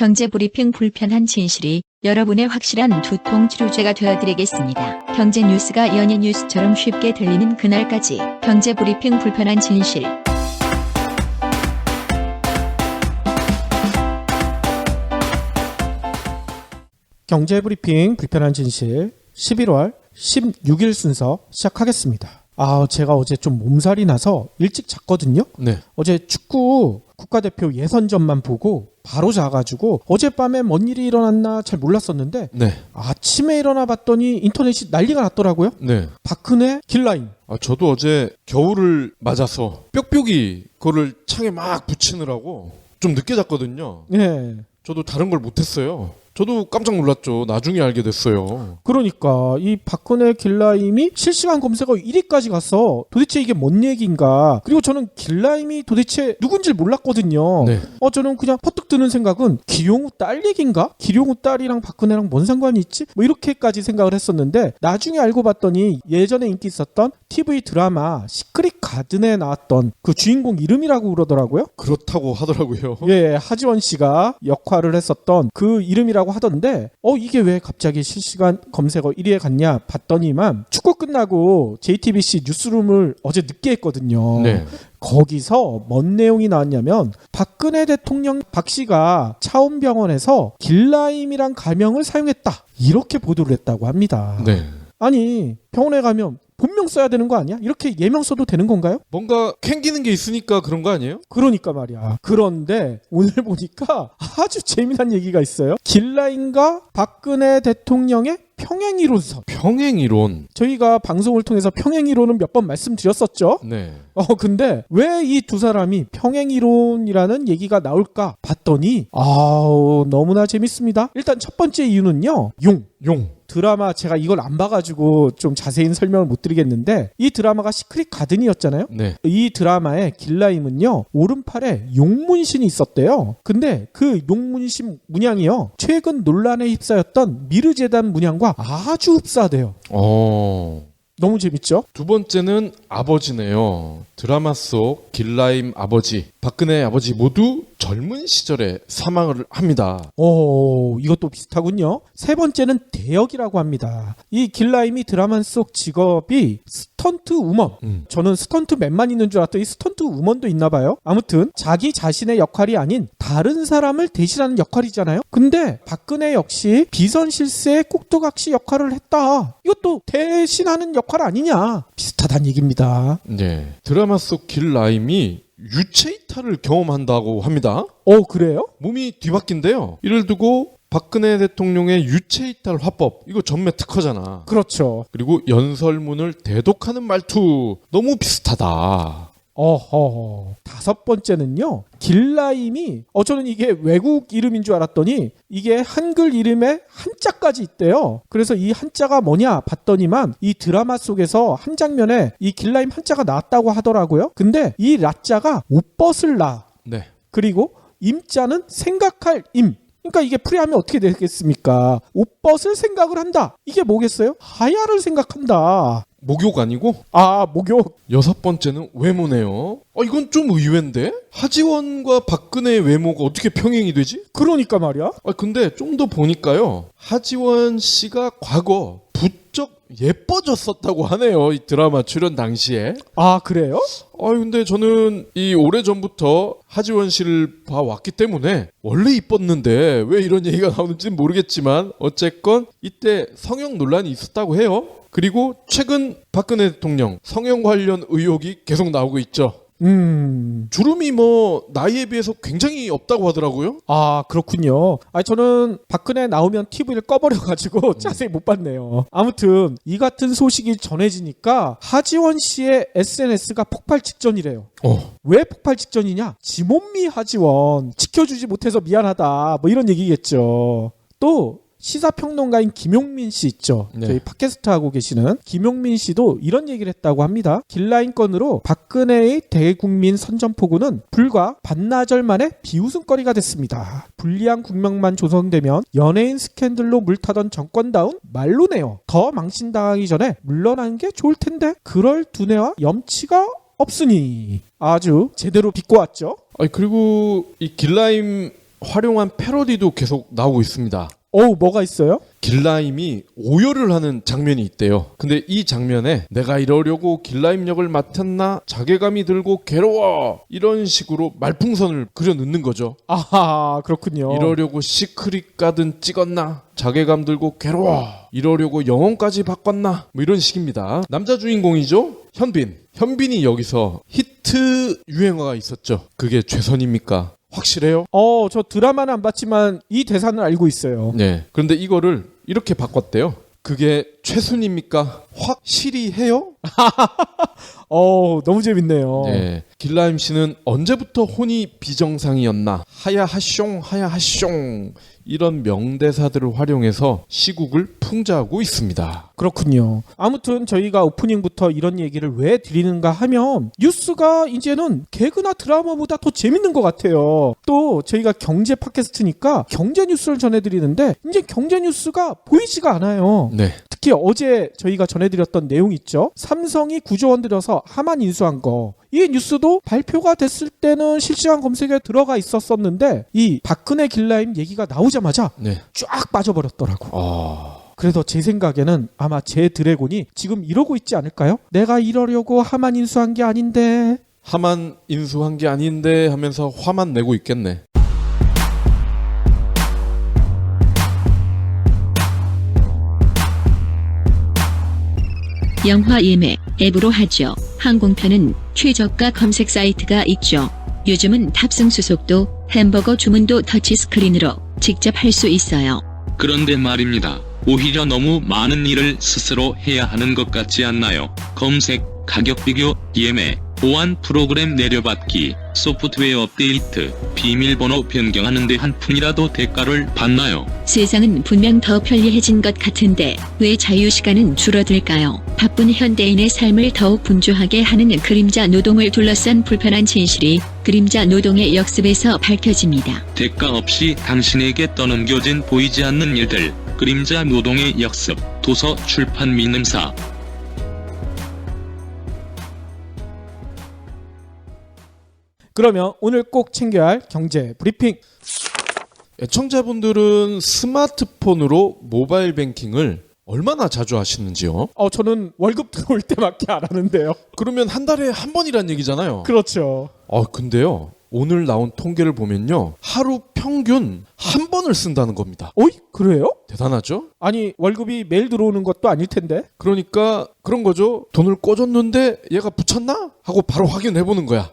경제브리핑 불편한 진실이 여러분의 확실한 두통 치료제가 되어드리겠습니다. 경제 뉴스가 연예 뉴스처럼 쉽게 들리는 그날까지 경제브리핑 불편한 진실. 경제브리핑 불편한 진실 11월 16일 순서 시작하겠습니다. 제가 어제 좀 몸살이 나서 일찍 잤거든요. 네. 어제 축구 국가대표 예선전만 보고 바로 자가지고 어젯밤에 뭔 일이 일어났나 잘 몰랐었는데 네. 아침에 일어나 봤더니 인터넷이 난리가 났더라고요. 네. 박근혜 길라임. 저도 어제 겨울을 맞아서 뾱뾱이 그거를 창에 막 붙이느라고 좀 늦게 잤거든요. 예. 저도 다른 걸 못했어요. 저도 깜짝 놀랐죠. 나중에 알게 됐어요. 그러니까 이 박근혜 길라임이 실시간 검색어 1위까지 가서 도대체 이게 뭔 얘기인가. 그리고 저는 길라임이 도대체 누군지 몰랐거든요. 네. 저는 그냥 퍼뜩 드는 생각은 기룡우 딸 얘기인가? 기룡우 딸이랑 박근혜랑 뭔 상관이 있지? 뭐 이렇게까지 생각을 했었는데 나중에 알고 봤더니 예전에 인기 있었던 TV 드라마 시크릿 가든에 나왔던 그 주인공 이름이라고 그러더라고요. 그렇다고 하더라고요. 예, 하지원 씨가 역할을 했었던 그 이름이라고 하던데 이게 왜 갑자기 실시간 검색어 1위에 갔냐 봤더니만 축구 끝나고 JTBC 뉴스룸을 어제 늦게 했거든요. 네. 거기서 뭔 내용이 나왔냐면 박근혜 대통령 박 씨가 차원병원에서 길라임이란 가명을 사용했다. 이렇게 보도를 했다고 합니다. 네. 아니 병원에 가면 본명 써야 되는 거 아니야? 이렇게 예명 써도 되는 건가요? 뭔가 캥기는 게 있으니까 그런 거 아니에요? 그러니까 말이야. 그런데 오늘 보니까 아주 재미난 얘기가 있어요. 길라임과 박근혜 대통령의 평행이론설. 평행이론. 저희가 방송을 통해서 평행이론은 몇 번 말씀드렸었죠. 네. 근데 왜 이 두 사람이 평행이론이라는 얘기가 나올까 봤더니 너무나 재밌습니다. 일단 첫 번째 이유는요. 용. 드라마 제가 이걸 안 봐가지고 좀 자세히 설명을 못 드리겠는데 이 드라마가 시크릿 가든이었잖아요. 네. 이 드라마의 길라임은요 오른팔에 용문신이 있었대요. 근데 그 용문신 문양이요 최근 논란에 휩싸였던 미르재단 문양과 아주 흡사하대요. 너무 재밌죠? 두 번째는 아버지네요. 드라마 속 길라임 아버지, 박근혜 아버지 모두 젊은 시절에 사망을 합니다. 이것도 비슷하군요. 세 번째는 대역이라고 합니다. 이 길라임이 드라마 속 직업이 스턴트 우먼. 저는 스턴트맨만 있는 줄 알았더니 스턴트 우먼도 있나 봐요. 아무튼 자기 자신의 역할이 아닌 다른 사람을 대신하는 역할이잖아요. 근데 박근혜 역시 비선 실세의 꼭두각시 역할을 했다. 이것도 대신하는 역할 아니냐. 비슷하다는 얘기입니다. 네. 드라마 속 길라임이 유체 이탈을 경험한다고 합니다. 그래요? 몸이 뒤바뀐대요. 이를 두고 박근혜 대통령의 유체 이탈 화법, 이거 전매 특허잖아. 그렇죠. 그리고 연설문을 대독하는 말투 너무 비슷하다. 다섯 번째는요. 길라임이 저는 이게 외국 이름인 줄 알았더니 이게 한글 이름에 한자까지 있대요. 그래서 이 한자가 뭐냐 봤더니만 이 드라마 속에서 한 장면에 이 길라임 한자가 나왔다고 하더라고요. 근데 이 라자가 옷 벗을 라. 네. 그리고 임자는 생각할 임. 그러니까 이게 풀이하면 어떻게 되겠습니까? 옷 벗을 생각을 한다. 이게 뭐겠어요? 하야를 생각한다. 목욕 아니고? 목욕. 여섯 번째는 외모네요. 이건 좀 의외인데? 하지원과 박근혜의 외모가 어떻게 평행이 되지? 그러니까 말이야. 근데 좀 더 보니까요. 하지원 씨가 과거 부쩍 예뻐졌었다고 하네요. 이 드라마 출연 당시에. 그래요? 근데 저는 이 오래전부터 하지원 씨를 봐왔기 때문에 원래 이뻤는데 왜 이런 얘기가 나오는지는 모르겠지만 어쨌건 이때 성형 논란이 있었다고 해요. 그리고 최근 박근혜 대통령 성형 관련 의혹이 계속 나오고 있죠. 주름이 나이에 비해서 굉장히 없다고 하더라고요. 그렇군요. 저는 박근혜 나오면 TV를 꺼버려가지고 자세히 못 봤네요. 아무튼 이 같은 소식이 전해지니까 하지원 씨의 SNS가 폭발 직전이래요. 왜 폭발 직전이냐? 지몬미 하지원 지켜주지 못해서 미안하다 뭐 이런 얘기겠죠. 또 시사평론가인 김용민 씨 있죠. 네. 저희 팟캐스트 하고 계시는 김용민 씨도 이런 얘기를 했다고 합니다. 길라임 건으로 박근혜의 대국민 선전포고는 불과 반나절 만에 비웃음거리가 됐습니다. 불리한 국면만 조성되면 연예인 스캔들로 물타던 정권다운 말로네요. 더 망신당하기 전에 물러나는 게 좋을 텐데 그럴 두뇌와 염치가 없으니 아주 제대로 비꼬았죠. 그리고 이 길라임 활용한 패러디도 계속 나오고 있습니다. 뭐가 있어요? 길라임이 오열을 하는 장면이 있대요. 근데 이 장면에 내가 이러려고 길라임 역을 맡았나? 자괴감이 들고 괴로워! 이런 식으로 말풍선을 그려 넣는 거죠. 아하, 그렇군요. 이러려고 시크릿 가든 찍었나? 자괴감 들고 괴로워! 이러려고 영혼까지 바꿨나? 뭐 이런 식입니다. 남자 주인공이죠? 현빈. 현빈이 여기서 히트 유행어가 있었죠. 그게 최선입니까? 확실해요? 저 드라마는 안 봤지만 이 대사는 알고 있어요. 네. 그런데 이거를 이렇게 바꿨대요. 그게 최순입니까? 확실히 해요? 너무 재밌네요. 네. 길라임 씨는 언제부터 혼이 비정상이었나? 하야하숑 하야하숑 이런 명대사들을 활용해서 시국을 풍자하고 있습니다. 그렇군요. 아무튼 저희가 오프닝부터 이런 얘기를 왜 드리는가 하면 뉴스가 이제는 개그나 드라마보다 더 재밌는 것 같아요. 또 저희가 경제 팟캐스트니까 경제 뉴스를 전해드리는데 이제 경제 뉴스가 보이지가 않아요. 네. 특히 어제 저희가 전해드렸던 내용 있죠. 삼성이 9조 원 들여서 하만 인수한 거. 이 뉴스도 발표가 됐을 때는 실시간 검색에 들어가 있었었는데 이 박근혜 길라임 얘기가 나오자마자 네. 쫙 빠져버렸더라고. 그래서 제 생각에는 아마 제 드래곤이 지금 이러고 있지 않을까요? 내가 이러려고 하만 인수한 게 아닌데. 하만 인수한 게 아닌데 하면서 화만 내고 있겠네. 영화 예매 앱으로 하죠. 항공편은 최저가 검색 사이트가 있죠. 요즘은 탑승 수속도, 햄버거 주문도 터치스크린으로 직접 할 수 있어요. 그런데 말입니다. 오히려 너무 많은 일을 스스로 해야 하는 것 같지 않나요? 검색, 가격 비교, 예매, 보안 프로그램 내려받기, 소프트웨어 업데이트, 비밀번호 변경하는데 한 푼이라도 대가를 받나요? 세상은 분명 더 편리해진 것 같은데 왜 자유시간은 줄어들까요? 바쁜 현대인의 삶을 더욱 분주하게 하는 그림자 노동을 둘러싼 불편한 진실이 그림자 노동의 역습에서 밝혀집니다. 대가 없이 당신에게 떠넘겨진 보이지 않는 일들, 그림자 노동의 역습, 도서 출판 민음사. 그러면 오늘 꼭 챙겨야 할 경제 브리핑. 애청자분들은 스마트폰으로 모바일 뱅킹을 얼마나 자주 하시는지요? 저는 월급 들어올 때밖에 안 하는데요. 그러면 한 달에 한 번이란 얘기잖아요. 그렇죠. 근데요. 오늘 나온 통계를 보면요. 하루 평균 한 번을 쓴다는 겁니다. 어이? 그래요? 대단하죠? 아니 월급이 매일 들어오는 것도 아닐 텐데. 그러니까 그런 거죠. 돈을 꽂았는데 얘가 붙였나? 하고 바로 확인해보는 거야.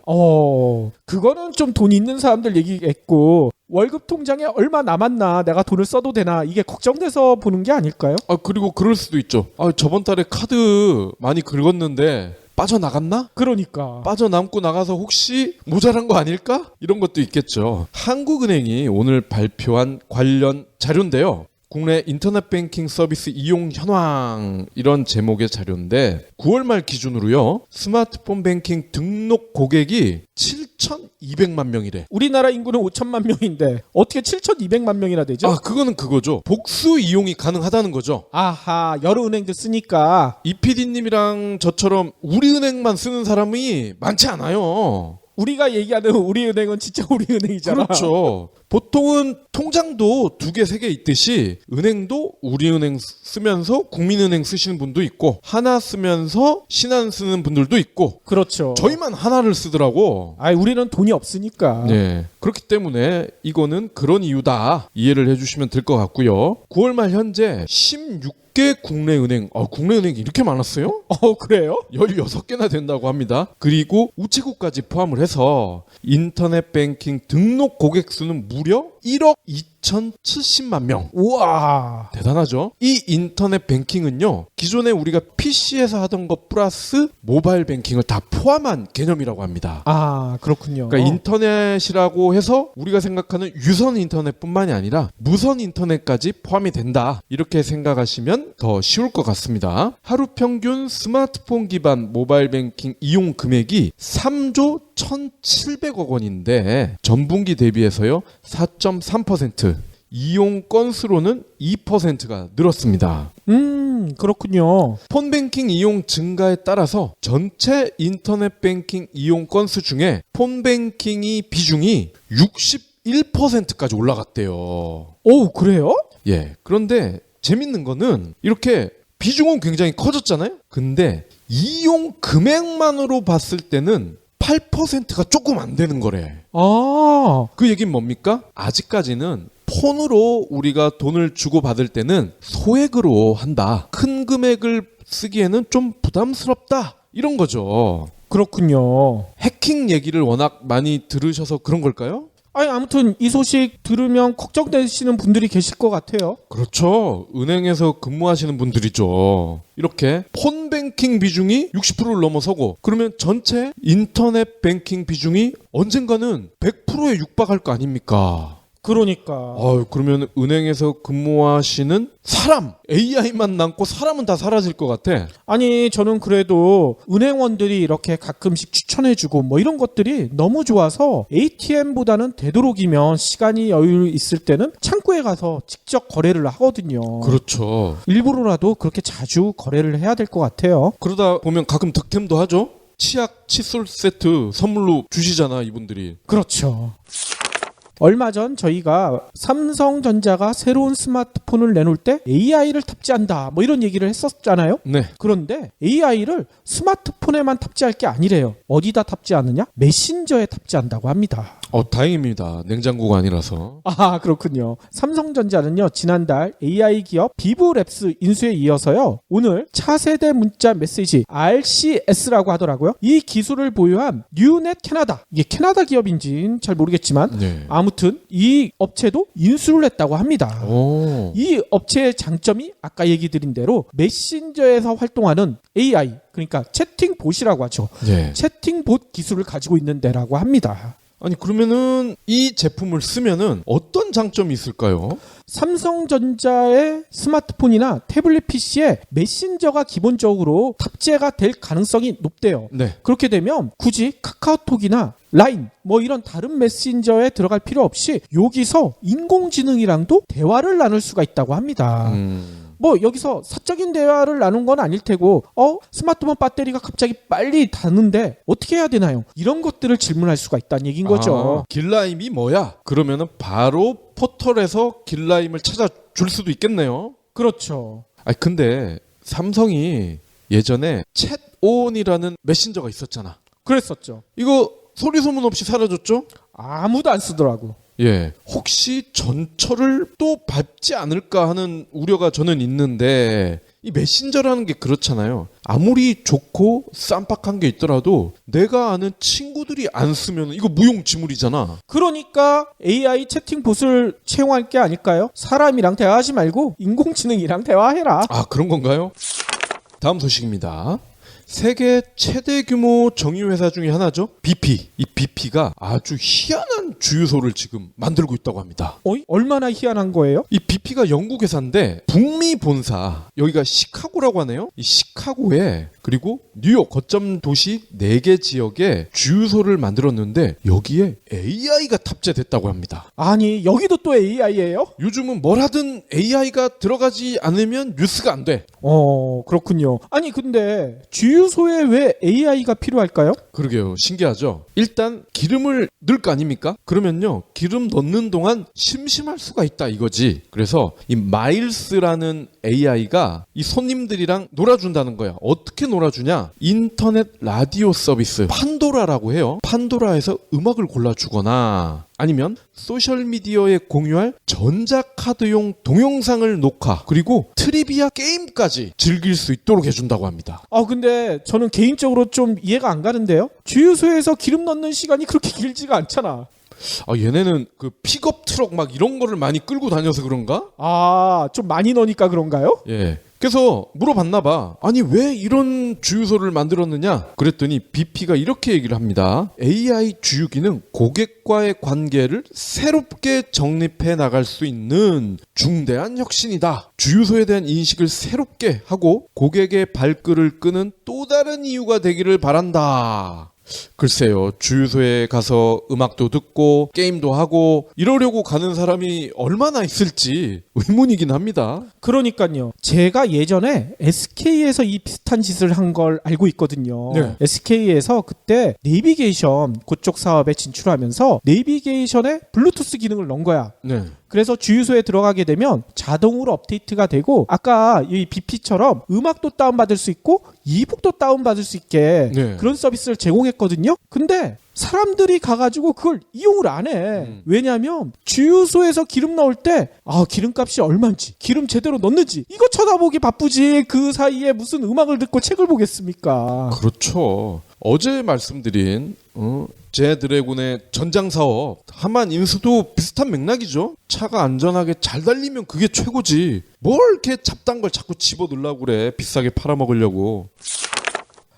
그거는 좀 돈 있는 사람들 얘기겠고 월급 통장에 얼마 남았나 내가 돈을 써도 되나 이게 걱정돼서 보는 게 아닐까요? 그리고 그럴 수도 있죠. 저번 달에 카드 많이 긁었는데 빠져나갔나? 그러니까. 빠져남고 나가서 혹시 모자란 거 아닐까? 이런 것도 있겠죠. 한국은행이 오늘 발표한 관련 자료인데요. 국내 인터넷 뱅킹 서비스 이용 현황 이런 제목의 자료인데 9월 말 기준으로요. 스마트폰 뱅킹 등록 고객이 7,200만 명이래. 우리나라 인구는 5천만 명인데 어떻게 7,200만 명이나 되죠? 그거는 그거죠. 복수 이용이 가능하다는 거죠. 아하, 여러 은행들 쓰니까. 이 PD님이랑 저처럼 우리은행만 쓰는 사람이 많지 않아요. 우리가 얘기하는 우리은행은 진짜 우리은행이잖아. 그렇죠. 보통은 통장도 2개, 3개 있듯이 은행도 우리은행 쓰면서 국민은행 쓰시는 분도 있고 하나 쓰면서 신한 쓰는 분들도 있고 그렇죠. 저희만 하나를 쓰더라고. 우리는 돈이 없으니까. 네. 그렇기 때문에 이거는 그런 이유다. 이해를 해주시면 될 것 같고요. 9월 말 현재 16개 국내 은행, 국내 은행이 이렇게 많았어요? 그래요? 16개나 된다고 합니다. 그리고 우체국까지 포함을 해서 인터넷 뱅킹 등록 고객 수는 무려 1억 2,070만 명. 우와. 대단하죠? 이 인터넷 뱅킹은요, 기존에 우리가 PC에서 하던 것 플러스 모바일 뱅킹을 다 포함한 개념이라고 합니다. 그렇군요. 그러니까 인터넷이라고 해서 우리가 생각하는 유선 인터넷뿐만이 아니라 무선 인터넷까지 포함이 된다. 이렇게 생각하시면 더 쉬울 것 같습니다. 하루 평균 스마트폰 기반 모바일 뱅킹 이용 금액이 3조 1,700억 원인데 전분기 대비해서요 4.3%, 이용 건수로는 2%가 늘었습니다. 그렇군요. 폰뱅킹 이용 증가에 따라서 전체 인터넷 뱅킹 이용 건수 중에 폰뱅킹이 비중이 61%까지 올라갔대요. 오, 그래요? 예. 그런데 재밌는 거는 이렇게 비중은 굉장히 커졌잖아요. 근데 이용 금액만으로 봤을 때는 8%가 조금 안 되는 거래. 아, 그 얘기는 뭡니까? 아직까지는 폰으로 우리가 돈을 주고 받을 때는 소액으로 한다. 큰 금액을 쓰기에는 좀 부담스럽다. 이런 거죠. 그렇군요. 해킹 얘기를 워낙 많이 들으셔서 그런 걸까요? 아니, 아무튼 이 소식 들으면 걱정되시는 분들이 계실 것 같아요. 그렇죠. 은행에서 근무하시는 분들이죠. 이렇게 폰뱅킹 비중이 60%를 넘어서고 그러면 전체 인터넷 뱅킹 비중이 언젠가는 100%에 육박할 거 아닙니까? 그러니까. 그러면 은행에서 근무하시는 사람, AI만 남고 사람은 다 사라질 것 같아. 아니, 저는 그래도 은행원들이 이렇게 가끔씩 추천해주고 뭐 이런 것들이 너무 좋아서 ATM보다는 되도록이면 시간이 여유 있을 때는 창구에 가서 직접 거래를 하거든요. 그렇죠. 일부러라도 그렇게 자주 거래를 해야 될 것 같아요. 그러다 보면 가끔 득템도 하죠. 치약, 칫솔 세트 선물로 주시잖아, 이분들이. 그렇죠. 얼마 전 저희가 삼성전자가 새로운 스마트폰을 내놓을 때 AI를 탑재한다 뭐 이런 얘기를 했었잖아요. 네. 그런데 AI를 스마트폰에만 탑재할 게 아니래요. 어디다 탑재하느냐? 메신저에 탑재한다고 합니다. 다행입니다. 냉장고가 아니라서. 아, 그렇군요. 삼성전자는요, 지난달 AI 기업 비브랩스 인수에 이어서요, 오늘 차세대 문자 메시지 RCS라고 하더라고요. 이 기술을 보유한 뉴넷 캐나다, 이게 캐나다 기업인지는 잘 모르겠지만 네. 아무튼 이 업체도 인수를 했다고 합니다. 오. 이 업체의 장점이 아까 얘기 드린 대로 메신저에서 활동하는 AI, 그러니까 채팅봇이라고 하죠. 네. 채팅봇 기술을 가지고 있는 데라고 합니다. 아니 그러면은 이 제품을 쓰면은 어떤 장점이 있을까요? 삼성전자의 스마트폰이나 태블릿 PC에 메신저가 기본적으로 탑재가 될 가능성이 높대요. 네. 그렇게 되면 굳이 카카오톡이나 라인 뭐 이런 다른 메신저에 들어갈 필요 없이 여기서 인공지능이랑도 대화를 나눌 수가 있다고 합니다. 뭐 여기서 사적인 대화를 나눈 건 아닐 테고 스마트폰 배터리가 갑자기 빨리 닿는데 어떻게 해야 되나요? 이런 것들을 질문할 수가 있다는 얘기인 거죠. 길라임이 뭐야? 그러면은 바로 포털에서 길라임을 찾아줄 수도 있겠네요. 그렇죠. 아니 근데 삼성이 예전에 챗온이라는 메신저가 있었잖아. 그랬었죠. 이거 소리 소문 없이 사라졌죠? 아무도 안 쓰더라고. 예. 혹시 전철을 또 밟지 않을까 하는 우려가 저는 있는데 이 메신저라는 게 그렇잖아요. 아무리 좋고 쌈박한 게 있더라도 내가 아는 친구들이 안 쓰면 이거 무용지물이잖아. 그러니까 AI 채팅봇을 채용할 게 아닐까요? 사람이랑 대화하지 말고 인공지능이랑 대화해라. 아, 그런 건가요? 다음 소식입니다. 세계 최대 규모 정유회사 중에 하나죠. BP. 이 BP가 아주 희한한 주유소를 지금 만들고 있다고 합니다. 얼마나 희한한 거예요? 이 BP가 영국 회사인데 북미 본사, 여기가 시카고라고 하네요. 이 시카고에 그리고 뉴욕 거점 도시 4개 지역에 주유소를 만들었는데 여기에 AI가 탑재됐다고 합니다. 아니, 여기도 또 AI예요? 요즘은 뭘 하든 AI가 들어가지 않으면 뉴스가 안 돼. 그렇군요. 아니, 근데 주유소에 왜 AI가 필요할까요? 그러게요. 신기하죠. 일단 기름을 넣을 거 아닙니까? 그러면요, 기름 넣는 동안 심심할 수가 있다 이거지. 그래서 이 마일스라는 AI가 이 손님들이랑 놀아준다는 거야. 어떻게 놀아주냐? 인터넷 라디오 서비스 판도라라고 해요. 판도라에서 음악을 골라주거나 아니면 소셜미디어에 공유할 전자카드용 동영상을 녹화, 그리고 트리비아 게임까지 즐길 수 있도록 해준다고 합니다. 근데 저는 개인적으로 좀 이해가 안 가는데요. 주유소에서 기름 넣는 시간이 그렇게 길지가 않잖아. 얘네는 그 픽업 트럭 막 이런 거를 많이 끌고 다녀서 그런가? 좀 많이 넣으니까 그런가요? 예. 그래서 물어봤나 봐. 아니 왜 이런 주유소를 만들었느냐? 그랬더니 BP가 이렇게 얘기를 합니다. AI 주유기는 고객과의 관계를 새롭게 정립해 나갈 수 있는 중대한 혁신이다. 주유소에 대한 인식을 새롭게 하고 고객의 발길을 끄는 또 다른 이유가 되기를 바란다. 글쎄요. 주유소에 가서 음악도 듣고 게임도 하고 이러려고 가는 사람이 얼마나 있을지 의문이긴 합니다. 그러니까요. 제가 예전에 SK에서 이 비슷한 짓을 한 걸 알고 있거든요. 네. SK에서 그때 내비게이션 그쪽 사업에 진출하면서 내비게이션에 블루투스 기능을 넣은 거야. 네. 그래서 주유소에 들어가게 되면 자동으로 업데이트가 되고 아까 이 BP처럼 음악도 다운받을 수 있고 이북도 다운받을 수 있게 네. 그런 서비스를 제공했거든요. 근데 사람들이 가가지고 그걸 이용을 안 해. 왜냐하면 주유소에서 기름 넣을 때 기름값이 얼마인지 기름 제대로 넣는지 이거 쳐다보기 바쁘지 그 사이에 무슨 음악을 듣고 책을 보겠습니까. 그렇죠. 어제 말씀드린 제 드래곤의 전장 사업 하만 인수도 비슷한 맥락이죠. 차가 안전하게 잘 달리면 그게 최고지. 뭘 이렇게 잡다한 걸 자꾸 집어 넣으려고 그래. 비싸게 팔아먹으려고.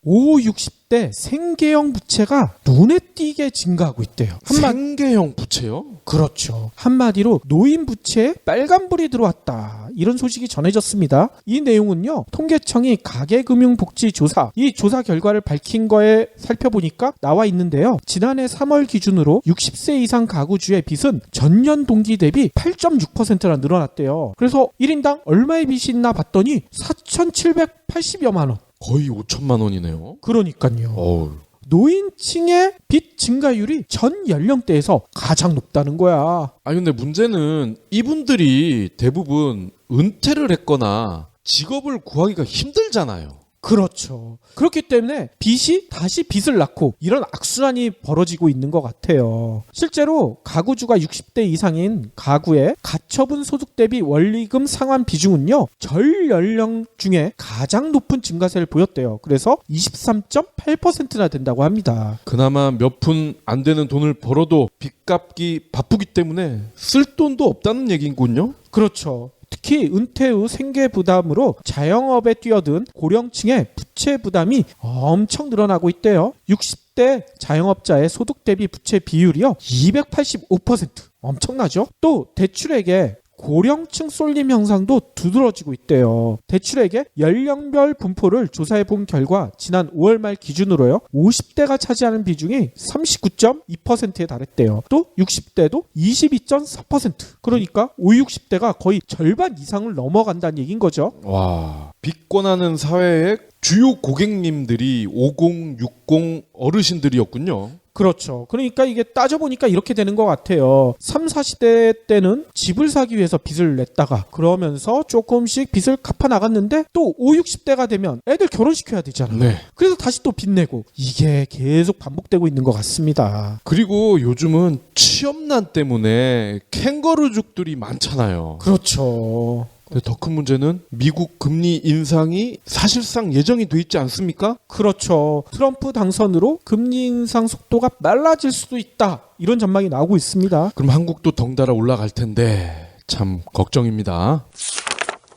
5, 60대 생계형 부채가 눈에 띄게 증가하고 있대요. 생계형 부채요? 그렇죠. 한마디로 노인 부채에 빨간불이 들어왔다. 이런 소식이 전해졌습니다. 이 내용은요. 통계청이 가계금융복지조사 이 조사 결과를 밝힌 거에 살펴보니까 나와 있는데요. 지난해 3월 기준으로 60세 이상 가구주의 빚은 전년 동기 대비 8.6%나 늘어났대요. 그래서 1인당 얼마의 빚이 있나 봤더니 4,780여만 원. 거의 5천만 원이네요. 그러니까요. 어우. 노인층의 빚 증가율이 전 연령대에서 가장 높다는 거야. 아니 근데 문제는 이분들이 대부분 은퇴를 했거나 직업을 구하기가 힘들잖아요. 그렇죠. 그렇기 때문에 빚이 다시 빚을 낳고 이런 악순환이 벌어지고 있는 것 같아요. 실제로 가구주가 60대 이상인 가구의 가처분 소득 대비 원리금 상환 비중은요. 전 연령 중에 가장 높은 증가세를 보였대요. 그래서 23.8%나 된다고 합니다. 그나마 몇 푼 안 되는 돈을 벌어도 빚 갚기 바쁘기 때문에 쓸 돈도 없다는 얘기군요. 그렇죠. 특히 은퇴 후 생계 부담으로 자영업에 뛰어든 고령층의 부채 부담이 엄청 늘어나고 있대요. 60대 자영업자의 소득 대비 부채 비율이요. 285%. 엄청나죠? 또 대출액에 고령층 쏠림 현상도 두드러지고 있대요. 대출액의 연령별 분포를 조사해 본 결과 지난 5월 말 기준으로요. 50대가 차지하는 비중이 39.2%에 달했대요. 또 60대도 22.4%. 그러니까 5, 60대가 거의 절반 이상을 넘어간다는 얘기인 거죠. 와, 빚권하는 사회의 주요 고객님들이 50, 60 어르신들이었군요. 그렇죠. 그러니까 이게 따져보니까 이렇게 되는 것 같아요. 3, 40대 때는 집을 사기 위해서 빚을 냈다가 그러면서 조금씩 빚을 갚아 나갔는데 또 5, 60대가 되면 애들 결혼시켜야 되잖아요. 네. 그래서 다시 또 빚 내고 이게 계속 반복되고 있는 것 같습니다. 그리고 요즘은 취업난 때문에 캥거루족들이 많잖아요. 그렇죠. 더 큰 문제는 미국 금리 인상이 사실상 예정이 돼 있지 않습니까? 그렇죠. 트럼프 당선으로 금리 인상 속도가 빨라질 수도 있다. 이런 전망이 나오고 있습니다. 그럼 한국도 덩달아 올라갈 텐데 참 걱정입니다.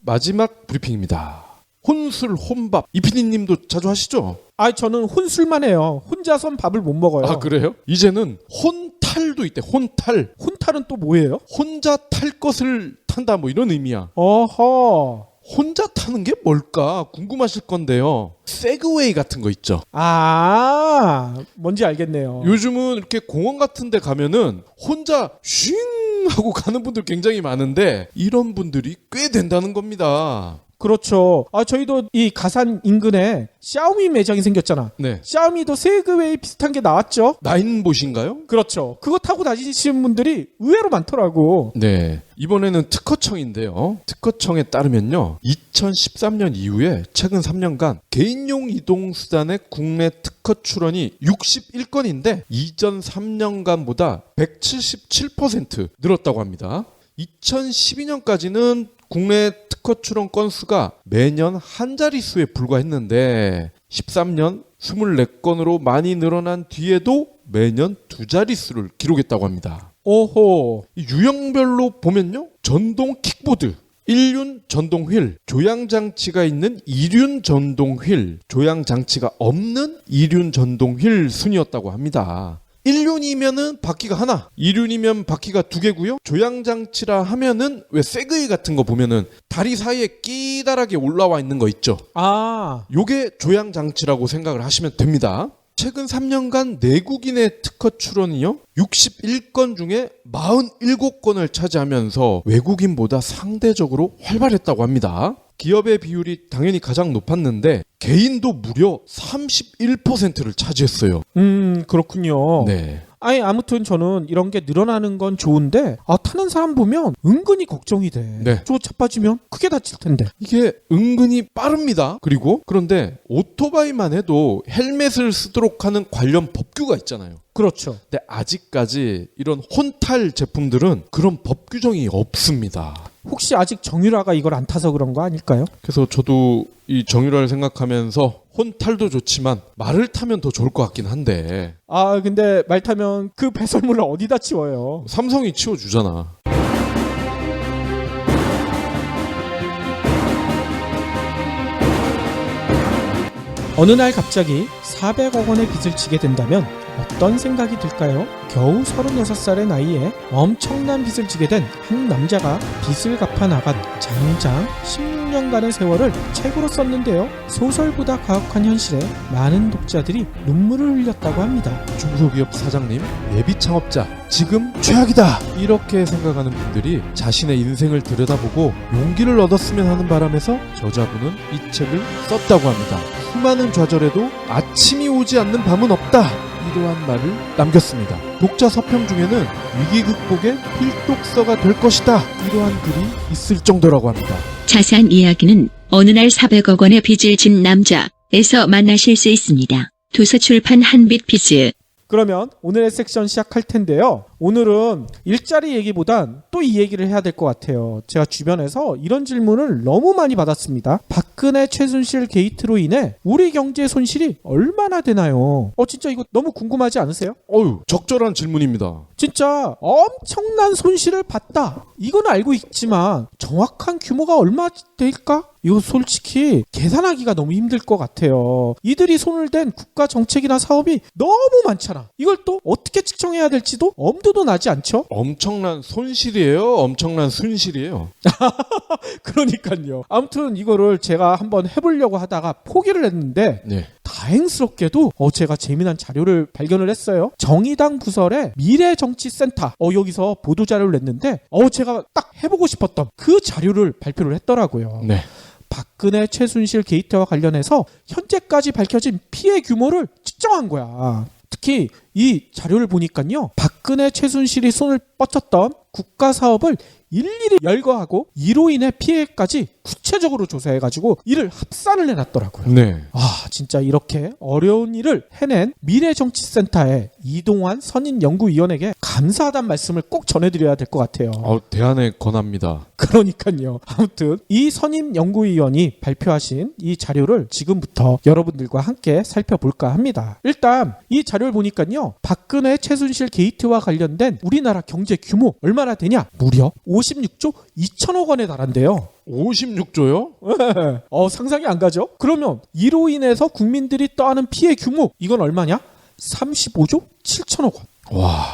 마지막 브리핑입니다. 혼술, 혼밥. 이피디님도 자주 하시죠? 저는 혼술만 해요. 혼자선 밥을 못 먹어요. 아, 그래요? 이제는 혼탈도 있대. 혼탈. 혼탈은 또 뭐예요? 혼자 탈 것을 탄다 뭐 이런 의미야. 어허. 혼자 타는 게 뭘까 궁금하실 건데요. 세그웨이 같은 거 있죠. 뭔지 알겠네요. 요즘은 이렇게 공원 같은 데 가면은 혼자 쉥 하고 가는 분들 굉장히 많은데 이런 분들이 꽤 된다는 겁니다. 그렇죠. 저희도 이 가산 인근에 샤오미 매장이 생겼잖아. 네. 샤오미도 세그웨이 비슷한 게 나왔죠. 나인봇인가요? 그렇죠. 그거 타고 다니시는 분들이 의외로 많더라고. 네. 이번에는 특허청인데요. 특허청에 따르면요. 2013년 이후에 최근 3년간 개인용 이동수단의 국내 특허 출원이 61건인데 이전 3년간보다 177% 늘었다고 합니다. 2012년까지는 국내 특허 출원 건수가 매년 한 자릿수에 불과했는데 13년 24건으로 많이 늘어난 뒤에도 매년 두 자릿수를 기록했다고 합니다. 오호. 이 유형별로 보면요. 전동 킥보드, 1륜 전동 휠, 조향 장치가 있는 2륜 전동 휠, 조향 장치가 없는 2륜 전동 휠 순이었다고 합니다. 1륜이면은 바퀴가 하나, 2륜이면 바퀴가 두 개고요. 조향장치라 하면은 왜 세그웨이 같은 거 보면은 다리 사이에 끼다랗게 올라와 있는 거 있죠. 아, 요게 조향장치라고 생각을 하시면 됩니다. 최근 3년간 내국인의 특허 출원이요 61건 중에 47건을 차지하면서 외국인보다 상대적으로 활발했다고 합니다. 기업의 비율이 당연히 가장 높았는데 개인도 무려 31%를 차지했어요. 그렇군요. 네. 아니 아무튼 저는 이런 게 늘어나는 건 좋은데 타는 사람 보면 은근히 걱정이 돼. 네. 저 자빠지면 크게 다칠 텐데. 이게 은근히 빠릅니다. 그런데 오토바이만 해도 헬멧을 쓰도록 하는 관련 법규가 있잖아요. 그렇죠. 근데 아직까지 이런 혼탈 제품들은 그런 법 규정이 없습니다. 혹시 아직 정유라가 이걸 안 타서 그런 거 아닐까요? 그래서 저도 이 정유라를 생각하면서 혼탈도 좋지만 말을 타면 더 좋을 것 같긴 한데 근데 말 타면 그 배설물을 어디다 치워요? 삼성이 치워주잖아. 어느 날 갑자기 400억 원의 빚을 지게 된다면 어떤 생각이 들까요? 겨우 36살의 나이에 엄청난 빚을 지게 된 한 남자가 빚을 갚아 나간 장장 16년간의 세월을 책으로 썼는데요. 소설보다 가혹한 현실에 많은 독자들이 눈물을 흘렸다고 합니다. 중소기업 사장님, 예비 창업자, 지금 최악이다! 이렇게 생각하는 분들이 자신의 인생을 들여다보고 용기를 얻었으면 하는 바람에서 저자분은 이 책을 썼다고 합니다. 수많은 좌절에도 아침이 오지 않는 밤은 없다! 이러한 말을 남겼습니다. 독자 서평 중에는 위기 극복의 필독서가 될 것이다! 이러한 글이 있을 정도라고 합니다. 자세한 이야기는 어느 날 400억 원의 빚을 진 남자에서 만나실 수 있습니다. 도서출판 한빛비즈. 그러면 오늘의 섹션 시작할 텐데요. 오늘은 일자리 얘기보단 또 이 얘기를 해야 될 것 같아요. 제가 주변에서 이런 질문을 너무 많이 받았습니다. 박근혜 최순실 게이트로 인해 우리 경제 손실이 얼마나 되나요? 진짜 이거 너무 궁금하지 않으세요? 적절한 질문입니다. 진짜 엄청난 손실을 봤다. 이건 알고 있지만 정확한 규모가 얼마 될까? 이거 솔직히 계산하기가 너무 힘들 것 같아요. 이들이 손을 댄 국가 정책이나 사업이 너무 많잖아. 이걸 또 어떻게 측정해야 될지도 엄두도 나지 않죠? 엄청난 손실이에요? 엄청난 순실이에요? 그러니까요. 아무튼 이거를 제가 한번 해보려고 하다가 포기를 했는데 네. 다행스럽게도 제가 재미난 자료를 발견을 했어요. 정의당 부설의 미래정치센터 여기서 보도자료를 냈는데 제가 딱 해보고 싶었던 그 자료를 발표를 했더라고요. 네. 박근혜 최순실 게이트와 관련해서 현재까지 밝혀진 피해 규모를 측정한 거야. 특히 이 자료를 보니까요. 박근혜 최순실이 손을 뻗쳤던 국가 사업을 일일이 열거하고 이로 인해 피해까지 구체적으로 조사해가지고 이를 합산을 해놨더라고요. 네. 진짜 이렇게 어려운 일을 해낸 미래정치센터의 이동환 선임연구위원에게 감사하다는 말씀을 꼭 전해드려야 될 것 같아요. 대안에 권합니다. 그러니까요. 아무튼 이 선임연구위원이 발표하신 이 자료를 지금부터 여러분들과 함께 살펴볼까 합니다. 일단 이 자료를 보니까요. 박근혜 최순실 게이트와 관련된 우리나라 경제 규모 얼마나 되냐? 무려 56조 2천억 원에 달한대요. 56조요? 네. 상상이 안 가죠? 그러면 이로 인해서 국민들이 떠안은 피해 규모 이건 얼마냐? 35조 7천억 원. 와,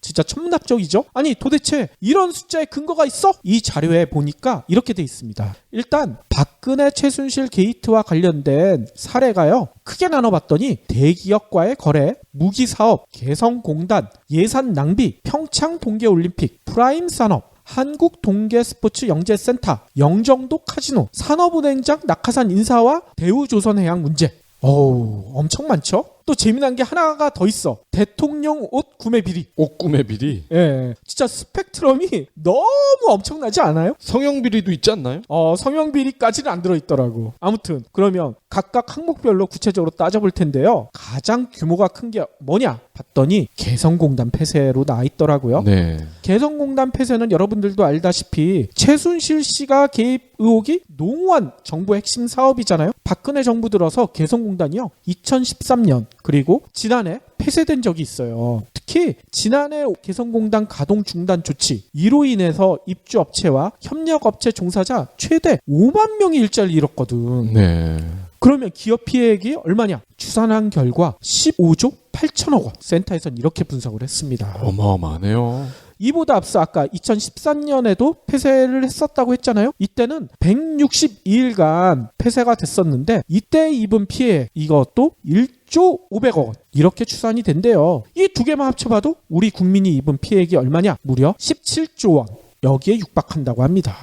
진짜 천문학적이죠? 아니 도대체 이런 숫자에 근거가 있어? 이 자료에 보니까 이렇게 돼 있습니다. 일단 박근혜 최순실 게이트와 관련된 사례가요. 크게 나눠봤더니 대기업과의 거래, 무기사업, 개성공단, 예산 낭비, 평창 동계올림픽, 프라임 산업, 한국동계스포츠영재센터, 영종도 카지노, 산업은행장 낙하산 인사와 대우조선해양 문제. 엄청 많죠? 또 재미난 게 하나가 더 있어. 대통령 옷 구매 비리. 옷 구매 비리? 예, 진짜 스펙트럼이 너무 엄청나지 않아요? 성형 비리도 있지 않나요? 성형 비리까지는 안 들어있더라고. 아무튼 그러면 각각 항목별로 구체적으로 따져볼 텐데요. 가장 규모가 큰 게 뭐냐 봤더니 개성공단 폐쇄로 나와 있더라고요. 네. 개성공단 폐쇄는 여러분들도 알다시피 최순실 씨가 개입 의혹이 농후한 정부 핵심 사업이잖아요. 박근혜 정부 들어서 개성공단이요 2013년 그리고 지난해 폐쇄된 적이 있어요. 특히 지난해 개성공단 가동 중단 조치 이로 인해서 입주업체와 협력업체 종사자 최대 5만 명이 일자리를 잃었거든. 네. 그러면 기업 피해액이 얼마냐? 추산한 결과 15조 8천억 원. 센터에서는 이렇게 분석을 했습니다. 어마어마하네요. 이보다 앞서 아까 2013년에도 폐쇄를 했었다고 했잖아요. 이때는 162일간 폐쇄가 됐었는데 이때 입은 피해 이것도 1조 500억 원 이렇게 추산이 된대요. 이 두 개만 합쳐봐도 우리 국민이 입은 피해액이 얼마냐? 무려 17조 원. 여기에 육박한다고 합니다.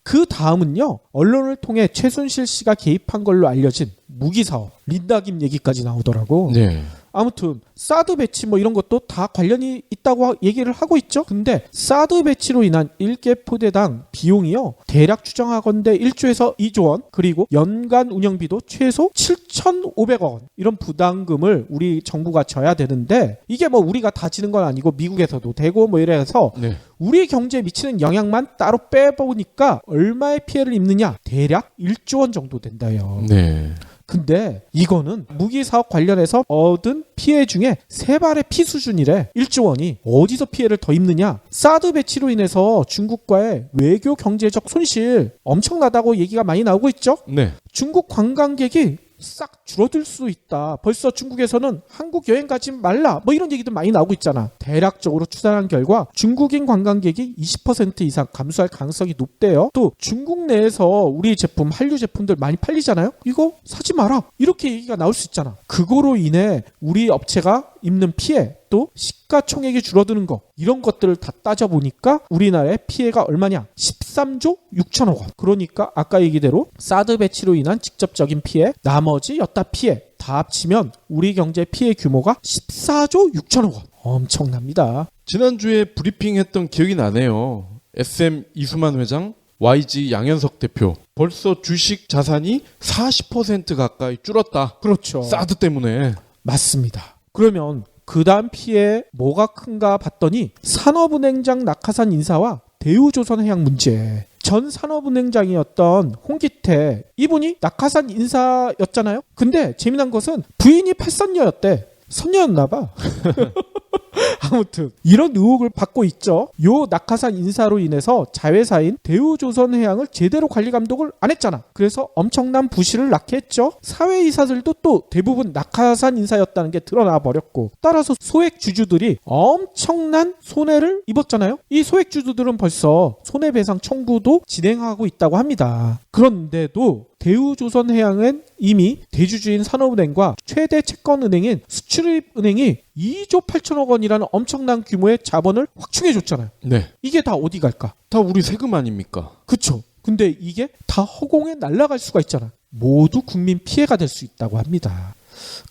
그 다음은요. 언론을 통해 최순실 씨가 개입한 걸로 알려진 무기 사업, 린다김 얘기까지 나오더라고. 네. 아무튼 사드 배치 뭐 이런 것도 다 관련이 있다고 얘기를 하고 있죠. 근데 사드 배치로 인한 1개 포대당 비용이요. 대략 추정하건대 1조에서 2조 원 그리고 연간 운영비도 최소 7,500억 원 이런 부담금을 우리 정부가 져야 되는데 이게 뭐 우리가 다 지는 건 아니고 미국에서도 되고 뭐 이래서 네. 우리 경제에 미치는 영향만 따로 빼보니까 얼마의 피해를 입느냐 대략 1조 원 정도 된다요. 네. 근데 이거는 무기 사업 관련해서 얻은 피해 중에 세 발의 피 수준이래. 1조 원이 어디서 피해를 더 입느냐? 사드 배치로 인해서 중국과의 외교 경제적 손실 엄청나다고 얘기가 많이 나오고 있죠. 네. 중국 관광객이 싹 줄어들 수 있다. 벌써 중국에서는 한국 여행 가지 말라. 뭐 이런 얘기도 많이 나오고 있잖아. 대략적으로 추산한 결과 중국인 관광객이 20% 이상 감소할 가능성이 높대요. 또 중국 내에서 우리 제품, 한류 제품들 많이 팔리잖아요. 이거 사지 마라. 이렇게 얘기가 나올 수 있잖아. 그거로 인해 우리 업체가 입는 피해 또 시가총액이 줄어드는 거 이런 것들을 다 따져보니까 우리나라의 피해가 얼마냐 13조 6천억 원. 그러니까 아까 얘기대로 사드 배치로 인한 직접적인 피해 나머지 여타 피해 다 합치면 우리 경제 피해 규모가 14조 6천억 원. 엄청납니다. 지난주에 브리핑했던 기억이 나네요. SM 이수만 회장, YG 양현석 대표 벌써 주식 자산이 40% 가까이 줄었다. 그렇죠. 사드 때문에. 맞습니다. 그러면 그 다음 피해 뭐가 큰가 봤더니 산업은행장 낙하산 인사와 대우조선해양 문제. 전 산업은행장이었던 홍기태 이분이 낙하산 인사였잖아요. 근데 재미난 것은 부인이 팔선녀였대. 선녀였나 봐. 아무튼 이런 의혹을 받고 있죠. 요 낙하산 인사로 인해서 자회사인 대우조선해양을 제대로 관리 감독을 안 했잖아. 그래서 엄청난 부실을 낳게 했죠. 사회이사들도 또 대부분 낙하산 인사였다는 게 드러나 버렸고 따라서 소액 주주들이 엄청난 손해를 입었잖아요. 이 소액 주주들은 벌써 손해배상 청구도 진행하고 있다고 합니다. 그런데도 대우조선해양은 이미 대주주인 산업은행과 최대 채권은행인 수출입은행이 2조 8천억 원이라는 엄청난 규모의 자본을 확충해줬잖아요. 네. 이게 다 어디 갈까? 다 우리 세금 아닙니까? 그쵸? 근데 이게 다 허공에 날아갈 수가 있잖아. 모두 국민 피해가 될 수 있다고 합니다.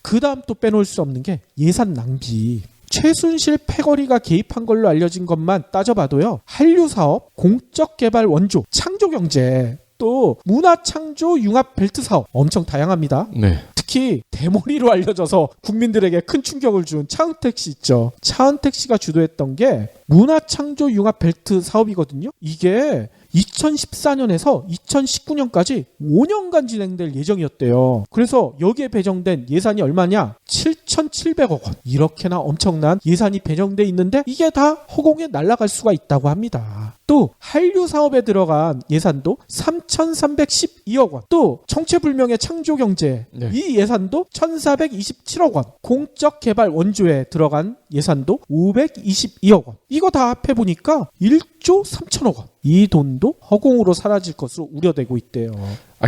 그 다음 또 빼놓을 수 없는 게 예산 낭비. 최순실 패거리가 개입한 걸로 알려진 것만 따져봐도요. 한류사업, 공적개발 원조, 창조경제 또 문화창조 융합벨트 사업 엄청 다양합니다. 네. 특히 대머리로 알려져서 국민들에게 큰 충격을 준 차은택 씨 있죠. 차은택 씨가 주도했던 게 문화창조 융합벨트 사업이거든요. 이게 2014년에서 2019년까지 5년간 진행될 예정이었대요. 그래서 여기에 배정된 예산이 얼마냐? 7,700억 원. 이렇게나 엄청난 예산이 배정돼 있는데 이게 다 허공에 날아갈 수가 있다고 합니다. 또 한류 사업에 들어간 예산도 3,312억 원. 또 정체불명의 창조경제 네. 이 예산도 1,427억 원. 공적개발 원조에 들어간 예산도 522억 원. 이거 다 합해보니까 1조 3천억 원. 이 돈도 허공으로 사라질 것으로 우려되고 있대요.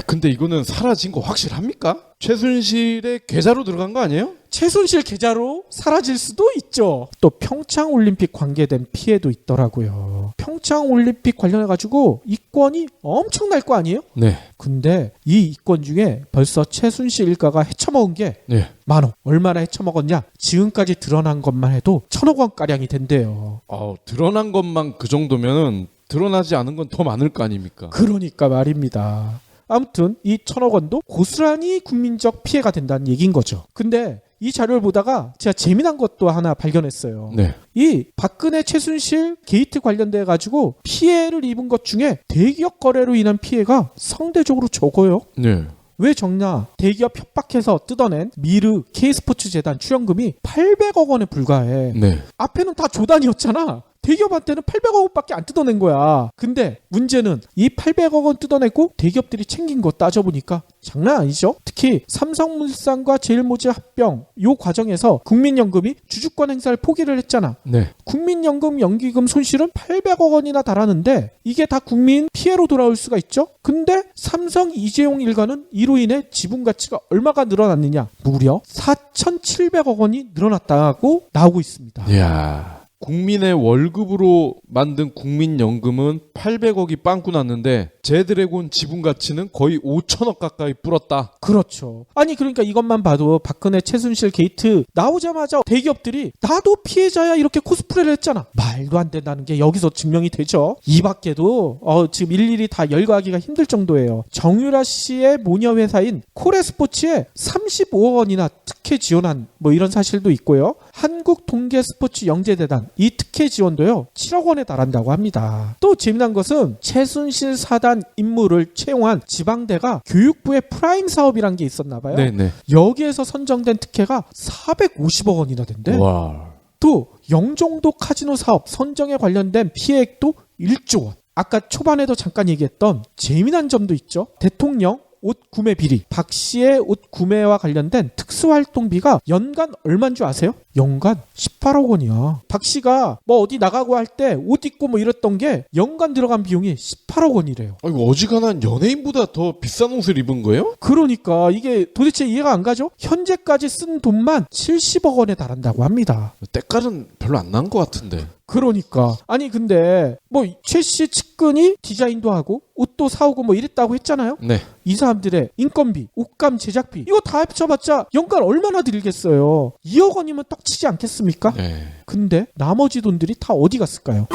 근데 이거는 사라진 거 확실합니까? 최순실의 계좌로 들어간 거 아니에요? 최순실 계좌로 사라질 수도 있죠. 또 평창올림픽 관계된 피해도 있더라고요. 평창올림픽 관련해가지고 이권이 엄청날 거 아니에요? 네. 근데 이 이권 중에 벌써 최순실 일가가 헤쳐먹은 게 네. 10,000원. 얼마나 헤쳐먹었냐? 지금까지 드러난 것만 해도 1,000억 원가량이 된대요. 드러난 것만 그 정도면은 드러나지 않은 건 더 많을 거 아닙니까? 그러니까 말입니다. 아무튼 이 1,000억 원도 고스란히 국민적 피해가 된다는 얘기인 거죠. 근데 이 자료를 보다가 제가 재미난 것도 하나 발견했어요. 네. 이 박근혜 최순실 게이트 관련돼 가지고 피해를 입은 것 중에 대기업 거래로 인한 피해가 상대적으로 적어요. 네. 왜 적냐? 대기업 협박해서 뜯어낸 미르 K스포츠 재단 출연금이 800억 원에 불과해. 네. 앞에는 다 조단이었잖아. 대기업한테는 800억 원밖에 안 뜯어낸 거야. 근데 문제는 이 800억 원 뜯어내고 대기업들이 챙긴 거 따져보니까 장난 아니죠. 특히 삼성물산과 제일모직 합병 요 과정에서 국민연금이 주주권 행사를 포기를 했잖아. 네. 국민연금 연기금 손실은 800억 원이나 달하는데 이게 다 국민 피해로 돌아올 수가 있죠. 근데 삼성 이재용 일가는 이로 인해 지분 가치가 얼마가 늘어났느냐? 무려 4,700억 원이 늘어났다고 나오고 있습니다. 이야. 국민의 월급으로 만든 국민연금은 800억이 빵꾸 났는데 제드래곤 지분 가치는 거의 5천억 가까이 불었다. 그렇죠. 아니 그러니까 이것만 봐도 박근혜 최순실 게이트 나오자마자 대기업들이 나도 피해자야 이렇게 코스프레를 했잖아. 말도 안 된다는 게 여기서 증명이 되죠. 이 밖에도 지금 일일이 다 열거하기가 힘들 정도예요. 정유라 씨의 모녀 회사인 코레스포츠에 35억 원이나 특혜 지원한 뭐 이런 사실도 있고요. 한국동계스포츠영재재단 이 특혜 지원도요 7억 원에 달한다고 합니다. 또 재미난 것은 최순실 사단 인물을 채용한 지방대가 교육부의 프라임 사업이란 게 있었나 봐요. 네네. 여기에서 선정된 특혜가 450억 원이나 된대. 와. 또 영종도 카지노 사업 선정에 관련된 피해액도 1조 원. 아까 초반에도 잠깐 얘기했던 재미난 점도 있죠. 대통령 옷 구매 비리, 박 씨의 옷 구매와 관련된 특수활동비가 연간 얼마인 줄 아세요? 연간 18억 원이야. 박 씨가 뭐 어디 나가고 할 때 옷 입고 뭐 이랬던 게 연간 들어간 비용이 18억 원이래요. 아이고, 어지간한 연예인보다 더 비싼 옷을 입은 거예요? 그러니까 이게 도대체 이해가 안 가죠? 현재까지 쓴 돈만 70억 원에 달한다고 합니다. 때깔은 별로 안 난 것 같은데. 그러니까 아니 근데 뭐 최 씨 측근이 디자인도 하고 옷도 사오고 뭐 이랬다고 했잖아요. 네. 이 사람들의 인건비, 옷감 제작비 이거 다 합쳐봤자 연간 얼마나 들겠어요. 2억 원이면 떡치지 않겠습니까? 네. 근데 나머지 돈들이 다 어디 갔을까요?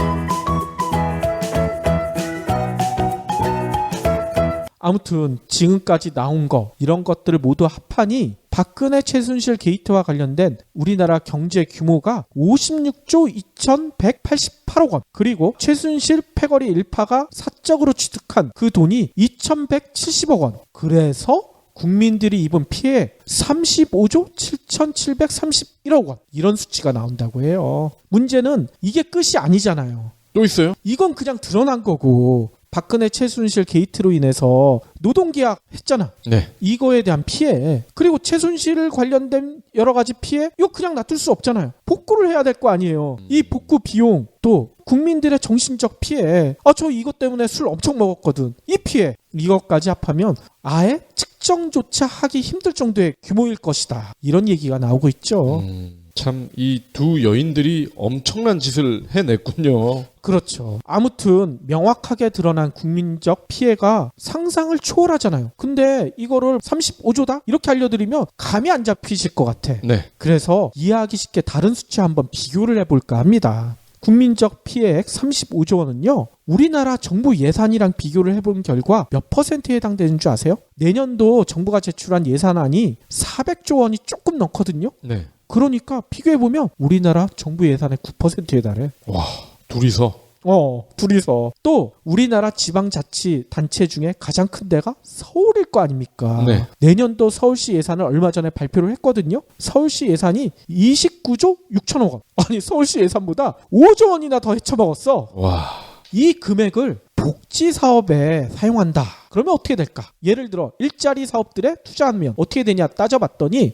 아무튼 지금까지 나온 거 이런 것들을 모두 합하니 박근혜 최순실 게이트와 관련된 우리나라 경제 규모가 56조 2188억 원 그리고 최순실 패거리 일파가 사적으로 취득한 그 돈이 2170억 원 그래서 국민들이 입은 피해 35조 7731억 원 이런 수치가 나온다고 해요. 문제는 이게 끝이 아니잖아요. 또 있어요? 이건 그냥 드러난 거고 박근혜 최순실 게이트로 인해서 노동계약 했잖아. 네. 이거에 대한 피해 그리고 최순실 관련된 여러 가지 피해 이거 그냥 놔둘 수 없잖아요. 복구를 해야 될 거 아니에요. 이 복구 비용 또 국민들의 정신적 피해 저 이것 때문에 술 엄청 먹었거든. 이 피해 이것까지 합하면 아예 측정조차 하기 힘들 정도의 규모일 것이다. 이런 얘기가 나오고 있죠. 참 이 두 여인들이 엄청난 짓을 해냈군요. 그렇죠. 아무튼 명확하게 드러난 국민적 피해가 상상을 초월하잖아요. 근데 이거를 35조다? 이렇게 알려드리면 감이 안 잡히실 것 같아. 네. 그래서 이해하기 쉽게 다른 수치 한번 비교를 해볼까 합니다. 국민적 피해액 35조 원은요. 우리나라 정부 예산이랑 비교를 해본 결과 몇 %에 해당되는 줄 아세요? 내년도 정부가 제출한 예산안이 400조 원이 조금 넘거든요. 네. 그러니까 비교해보면 우리나라 정부 예산의 9%에 달해. 와, 둘이서. 둘이서. 또 우리나라 지방자치단체 중에 가장 큰 데가 서울일 거 아닙니까? 네. 내년도 서울시 예산을 얼마 전에 발표를 했거든요. 서울시 예산이 29조 6천억 원. 아니 서울시 예산보다 5조 원이나 더 헤쳐먹었어. 와. 이 금액을 복지 사업에 사용한다. 그러면 어떻게 될까? 예를 들어 일자리 사업들에 투자하면 어떻게 되냐 따져봤더니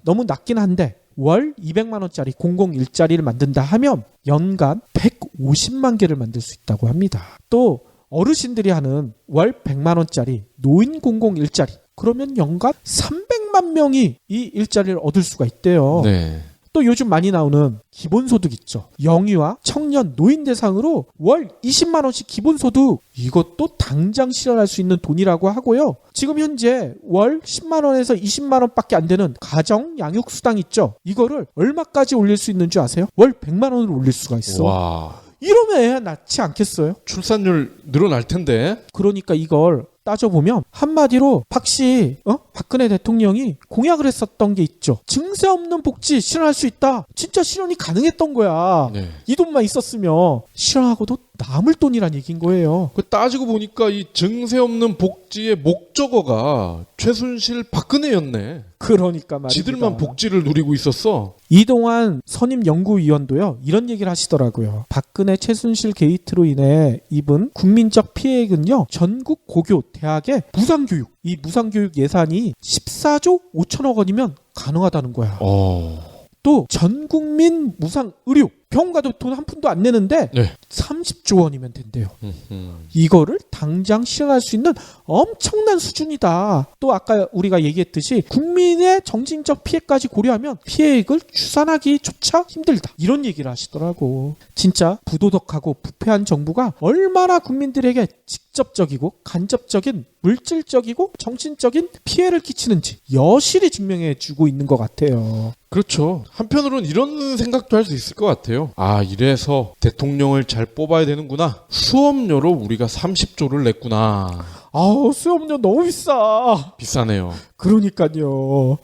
너무 낮긴 한데 월 200만 원짜리 공공 일자리를 만든다 하면 연간 150만 개를 만들 수 있다고 합니다. 또 어르신들이 하는 월 100만 원짜리 노인 공공 일자리 그러면 연간 300만 명이 이 일자리를 얻을 수가 있대요. 네. 또 요즘 많이 나오는 기본소득 있죠. 영유아, 청년, 노인 대상으로 월 20만 원씩 기본소득 이것도 당장 실현할 수 있는 돈이라고 하고요. 지금 현재 월 10만 원에서 20만 원밖에 안 되는 가정 양육수당 있죠. 이거를 얼마까지 올릴 수 있는 줄 아세요? 월 100만 원으로 올릴 수가 있어. 와. 이러면 애 낳지 않겠어요? 출산율 늘어날 텐데. 그러니까 이걸 따져보면 한마디로 박씨 박근혜 대통령이 공약을 했었던 게 있죠. 증세 없는 복지 실현할 수 있다. 진짜 실현이 가능했던 거야. 네. 이 돈만 있었으면 실현하고도 남을 돈이란 얘기인 거예요. 그 따지고 보니까 이 증세 없는 복지의 목적어가 최순실 박근혜였네. 그러니까 말이야. 지들만 복지를 누리고 있었어. 이동환 선임연구위원도요 이런 얘기를 하시더라고요. 박근혜 최순실 게이트로 인해 입은 국민적 피해액은요 전국 고교 대학의 무상교육, 이 무상교육 예산이 14조 5천억 원이면 가능하다는 거야. 또 전국민 무상 의료, 병원 가도 돈 한 푼도 안 내는데 네. 30조 원이면 된대요. 이거를 당장 실현할 수 있는 엄청난 수준이다. 또 아까 우리가 얘기했듯이 국민의 정신적 피해까지 고려하면 피해액을 추산하기조차 힘들다. 이런 얘기를 하시더라고. 진짜 부도덕하고 부패한 정부가 얼마나 국민들에게 직접적이고 간접적인 물질적이고 정신적인 피해를 끼치는지 여실히 증명해 주고 있는 것 같아요. 그렇죠. 한편으로는 이런 생각도 할 수 있을 것 같아요. 아, 이래서 대통령을 잘 뽑아야 되는구나. 수업료로 우리가 30조를 냈구나. 아우, 수업료 너무 비싸. 비싸네요. 그러니까요.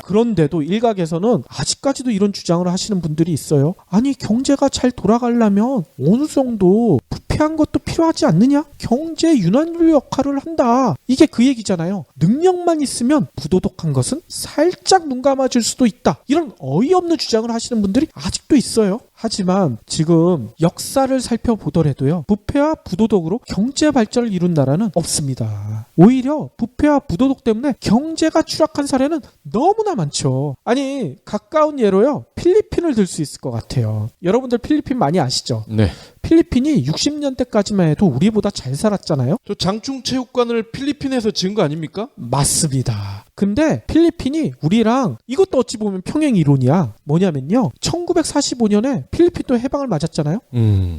그런데도 일각에서는 아직까지도 이런 주장을 하시는 분들이 있어요. 아니, 경제가 잘 돌아가려면 어느 정도 부패한 것도 필요하지 않느냐? 경제 윤활유 역할을 한다. 이게 그 얘기잖아요. 능력만 있으면 부도덕한 것은 살짝 눈 감아줄 수도 있다. 이런 어이없는 주장을 하시는 분들이 아직도 있어요. 하지만 지금 역사를 살펴보더라도요. 부패와 부도덕으로 경제 발전을 이룬 나라는 없습니다. 오히려 부패와 부도덕 때문에 경제가 추락한 사례는 너무나 많죠. 아니, 가까운 예로요. 필리핀을 들 수 있을 것 같아요. 여러분들 필리핀 많이 아시죠? 네. 필리핀이 60년대까지만 해도 우리보다 잘 살았잖아요. 저 장충체육관을 필리핀에서 지은 거 아닙니까? 맞습니다. 근데 필리핀이 우리랑 이것도 어찌 보면 평행 이론이야. 뭐냐면요. 1945년에 필리핀도 해방을 맞았잖아요.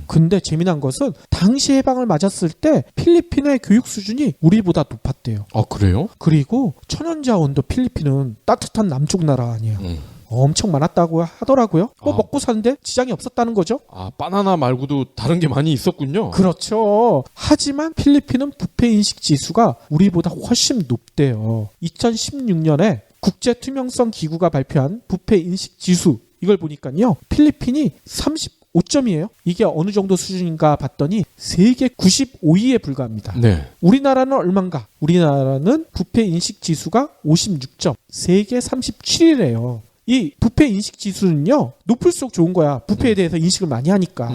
근데 재미난 것은 당시 해방을 맞았을 때 필리핀의 교육 수준이 우리보다 높았대요. 아, 그래요? 그리고 천연자원도 필리핀은 따뜻한 남쪽 나라 아니에요. 엄청 많았다고 하더라고요. 뭐 먹고 사는데 지장이 없었다는 거죠. 아, 바나나 말고도 다른 게 많이 있었군요. 그렇죠. 하지만 필리핀은 부패인식 지수가 우리보다 훨씬 높대요. 2016년에 국제투명성기구가 발표한 부패인식 지수, 이걸 보니까요. 필리핀이 35점이에요. 이게 어느 정도 수준인가 봤더니 세계 95위에 불과합니다. 네. 우리나라는 얼마인가? 우리나라는 부패인식 지수가 56점, 세계 37위래요. 이 부패 인식 지수는요, 높을수록 좋은 거야. 부패에 대해서 인식을 많이 하니까.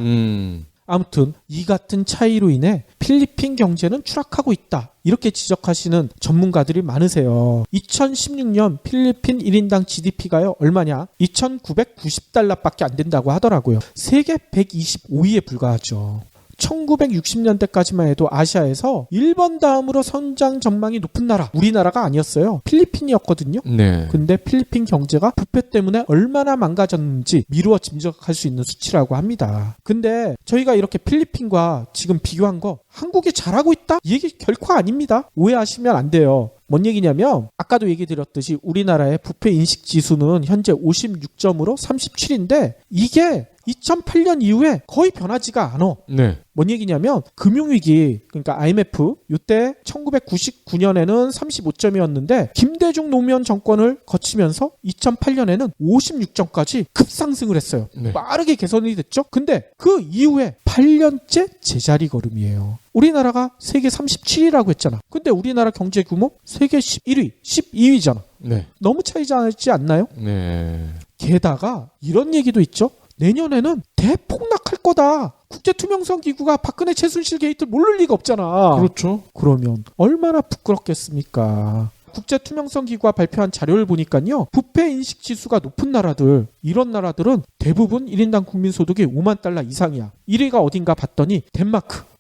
아무튼 이 같은 차이로 인해 필리핀 경제는 추락하고 있다. 이렇게 지적하시는 전문가들이 많으세요. 2016년 필리핀 1인당 GDP가요, 얼마냐? 2,990달러밖에 안 된다고 하더라고요. 세계 125위에 불과하죠. 1960년대까지만 해도 아시아에서 일본 다음으로 성장 전망이 높은 나라, 우리나라가 아니었어요. 필리핀이었거든요. 네. 근데 필리핀 경제가 부패 때문에 얼마나 망가졌는지 미루어 짐작할 수 있는 수치라고 합니다. 근데 저희가 이렇게 필리핀과 지금 비교한 거 한국이 잘하고 있다? 이 얘기 결코 아닙니다. 오해하시면 안 돼요. 뭔 얘기냐면 아까도 얘기 드렸듯이 우리나라의 부패 인식 지수는 현재 56점으로 37인데 이게 2008년 이후에 거의 변하지가 않아. 네. 뭔 얘기냐면 금융위기, 그러니까 IMF 이때 1999년에는 35점이었는데 김대중 노무현 정권을 거치면서 2008년에는 56점까지 급상승을 했어요. 네. 빠르게 개선이 됐죠. 근데 그 이후에 8년째 제자리 걸음이에요. 우리나라가 세계 37위라고 했잖아. 근데 우리나라 경제 규모 세계 11위, 12위잖아. 네. 너무 차이지 않나요? 네. 게다가 이런 얘기도 있죠. 내년에는 대폭락할 거다. 국제투명성기구가 박근혜 최순실 게이트를 모를 리가 없잖아. 그렇죠. 그러면 얼마나 부끄럽겠습니까? 국제투명성기구가 발표한 자료를 보니까요. 부패 인식 지수가 높은 나라들, 이런 나라들은 대부분 1인당 국민소득이 5만 달러 이상이야. 1위가 어딘가 봤더니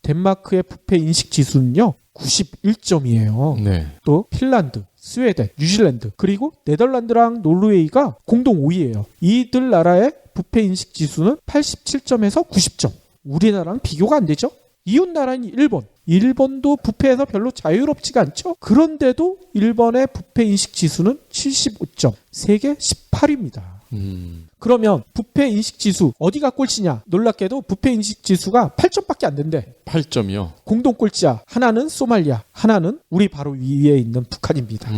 덴마크의 부패 인식 지수는요. 91점이에요. 네. 또 핀란드, 스웨덴, 뉴질랜드, 그리고 네덜란드랑 노르웨이가 공동 5위예요. 이들 나라의 부패 인식 지수는 87점에서 90점. 우리나라랑 비교가 안 되죠? 이웃 나라인 일본. 일본도 부패에서 별로 자유롭지가 않죠? 그런데도 일본의 부패 인식 지수는 75점. 세계 18위입니다. 그러면 부패 인식 지수 어디가 꼴찌냐? 놀랍게도 부패 인식 지수가 8점밖에 안 된대. 8점이요. 공동 꼴찌야. 하나는 소말리아, 하나는 우리 바로 위에 있는 북한입니다.